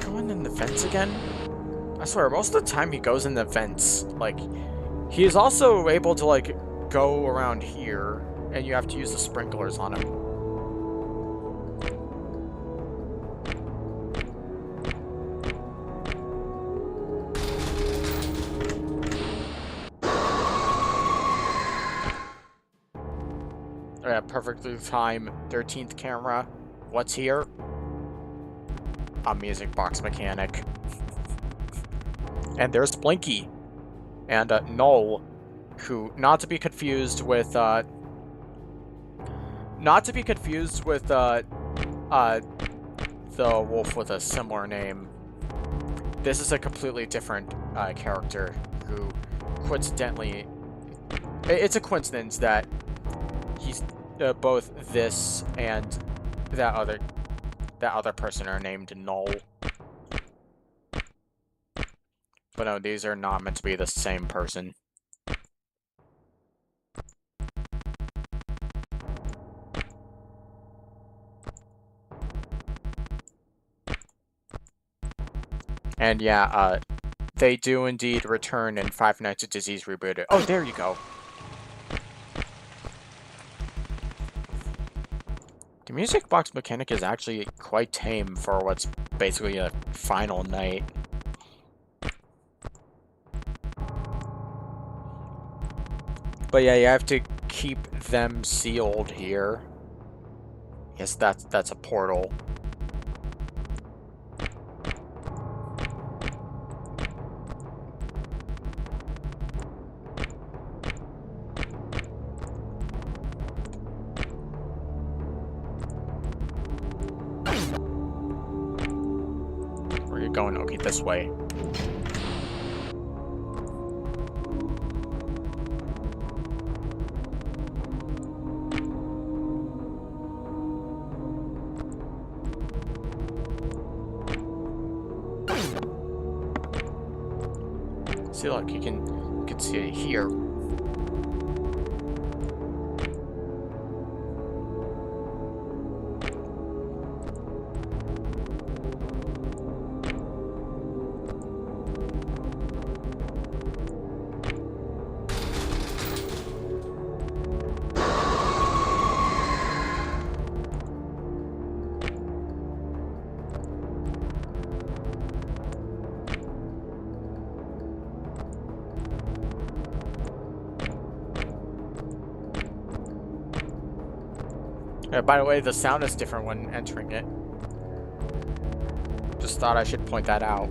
Going in the vents again? I swear, most of the time he goes in the vents. Like, he is also able to, like, go around here, and you have to use the sprinklers on him. Yeah, perfectly timed 13th camera. What's here? A music box mechanic. And there's Blinky. And Null, who, not to be confused with the wolf with a similar name. This is a completely different character who, coincidentally, it's a coincidence that he's both this and that other person are named Null. But no, these are not meant to be the same person. And yeah, they do indeed return in Five Nights at Disney's Rebooted. Oh, there you go. The music box mechanic is actually quite tame for what's basically a final night. But yeah, you have to keep them sealed here. Yes, that's a portal. Where are you going? Okay, this way. See, look, you can see it here. By the way, the sound is different when entering it. Just thought I should point that out.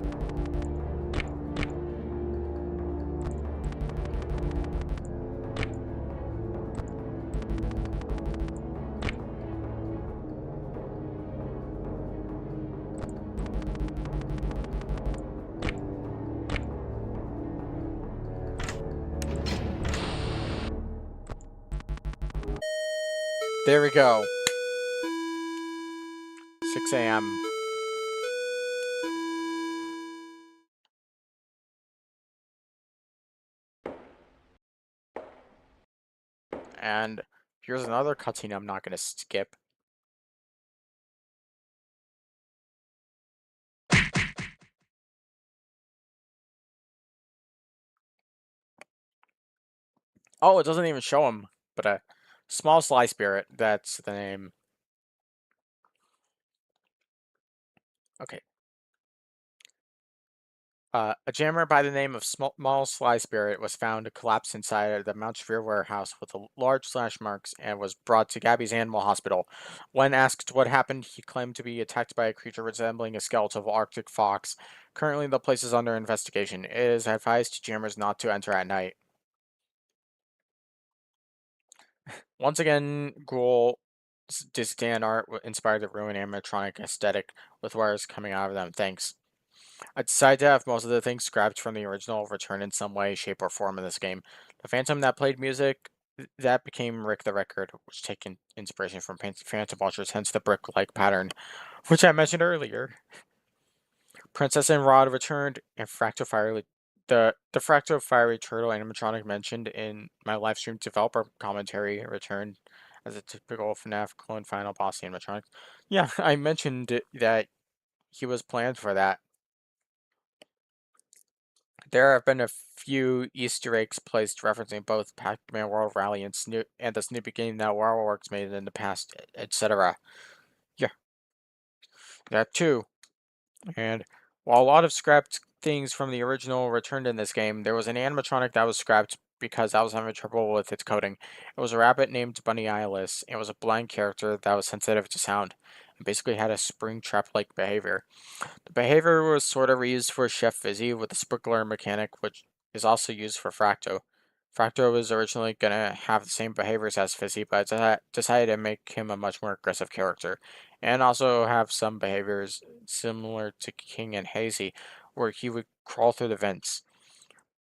There we go. 6 a.m. And here's another cutscene I'm not going to skip. Oh, it doesn't even show him, but a small sly spirit. That's the name. Okay. A jammer by the name of Small Sly Spirit was found collapsed inside the Mount Severe warehouse with large slash marks and was brought to Gabby's Animal Hospital. When asked what happened, he claimed to be attacked by a creature resembling a skeletal Arctic fox. Currently, the place is under investigation. It is advised to jammers not to enter at night. Once again, Ghoul's Disdan art inspired the ruined animatronic aesthetic with wires coming out of them. Thanks. I decided to have most of the things scrapped from the original return in some way, shape, or form in this game. The Phantom that played music, that became Rick the Record, which taken inspiration from Phantom Vultures, hence the brick-like pattern, which I mentioned earlier. Princess and Rod returned, and the Fracto Fiery Turtle animatronic mentioned in my live stream developer commentary returned as a typical FNAF clone final boss animatronic. Yeah, I mentioned that he was planned for that. There have been a few Easter eggs placed referencing both Pac-Man World Rally and the Snoopy game that WildWorks made in the past, etc. Yeah, that too. And while a lot of scrapped things from the original returned in this game, there was an animatronic that was scrapped because I was having trouble with its coding. It was a rabbit named Bunny Eyeless. It was a blind character that was sensitive to sound and basically had a spring trap-like behavior. The behavior was sort of reused for Chef Fizzy with the sprinkler mechanic, which is also used for Fracto. Fracto was originally going to have the same behaviors as Fizzy, but I decided to make him a much more aggressive character, and also have some behaviors similar to King and Hazy, where he would crawl through the vents.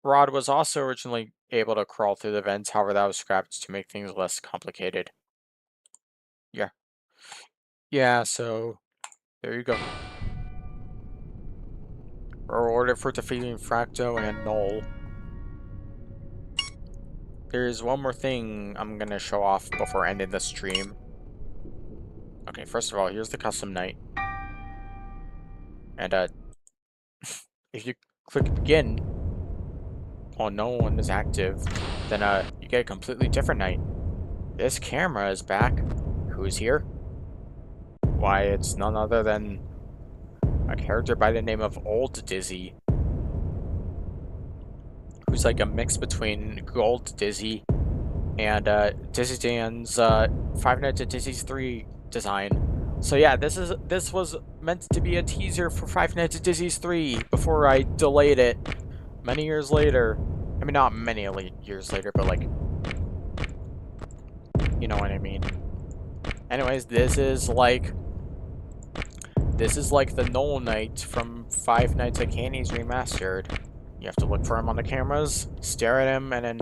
Rod was also originally able to crawl through the vents, however that was scrapped to make things less complicated. Yeah. Yeah, so there you go. Rewarded for defeating Fracto and Null. There's one more thing I'm gonna show off before ending the stream. Okay, first of all, here's the custom night. And if you click begin, while no one is active, then you get a completely different night. This camera is back. Who's here? Why, it's none other than a character by the name of Old Dizzy, who's like a mix between Gold Dizzy and Dizzy Dan's Five Nights at Dizzy's 3 design. So yeah, this was meant to be a teaser for Five Nights at Dizzy's 3 before I delayed it many years later. I mean, not many years later, but like, you know what I mean. Anyways, this is like the Noel Knight from Five Nights at Candy's Remastered. You have to look for him on the cameras, stare at him, and then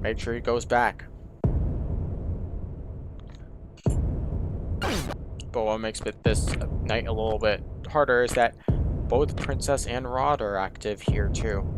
make sure he goes back. But what makes this night a little bit harder is that both Princess and Rod are active here too.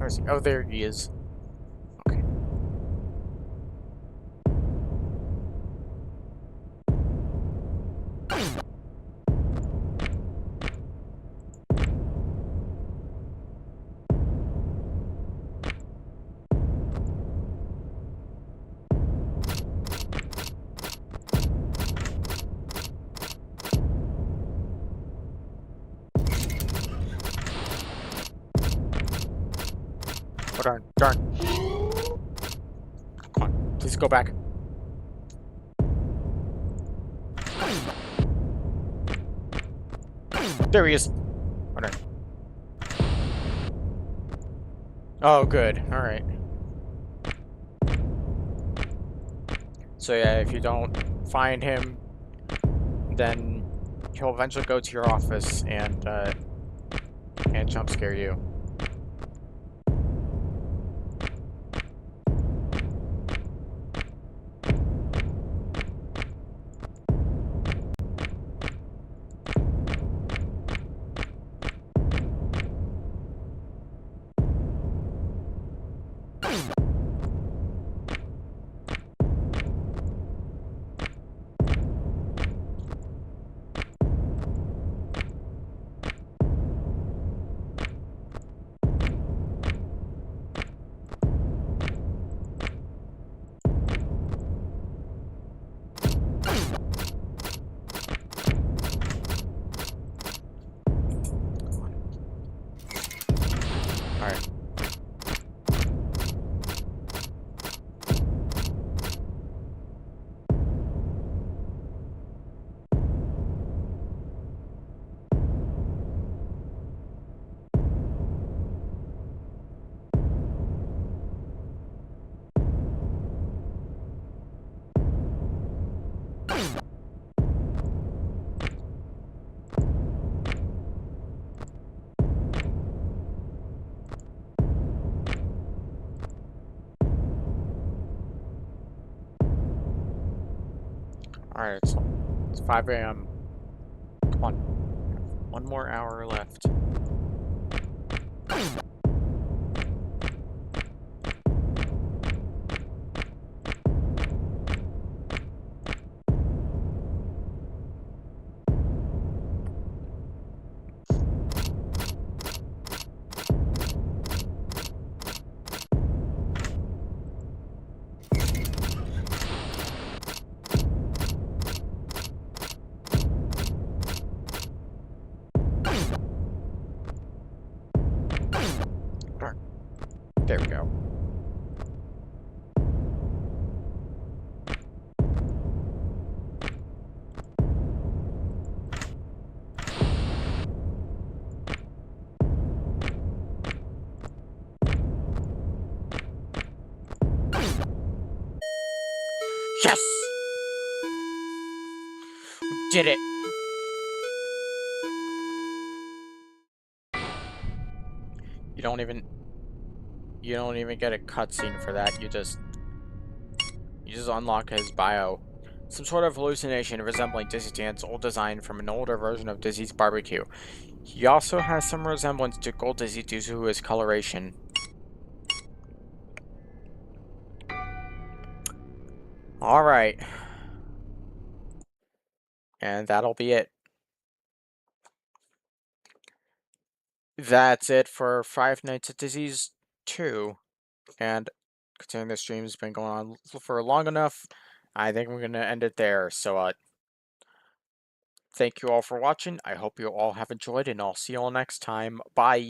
Where is he? Oh, there he is. Okay. Oh, darn, darn. Come on, please go back. There he is. Oh, darn. Oh, good. All right. So yeah, if you don't find him, then he'll eventually go to your office and jump scare you. All right. All right. It's 5 a.m. Come on. One more hour left. Darn. There we go. Yes! We did it! You don't even get a cutscene for that. You just unlock his bio. Some sort of hallucination resembling Dizzy Dan's old design from an older version of Dizzy's barbecue. He also has some resemblance to Gold Dizzy due to his coloration. Alright. And that'll be it. That's it for Five Nights at Dizzy's 2. And considering the stream's been going on for long enough, I think we're going to end it there. So, thank you all for watching. I hope you all have enjoyed, and I'll see you all next time. Bye.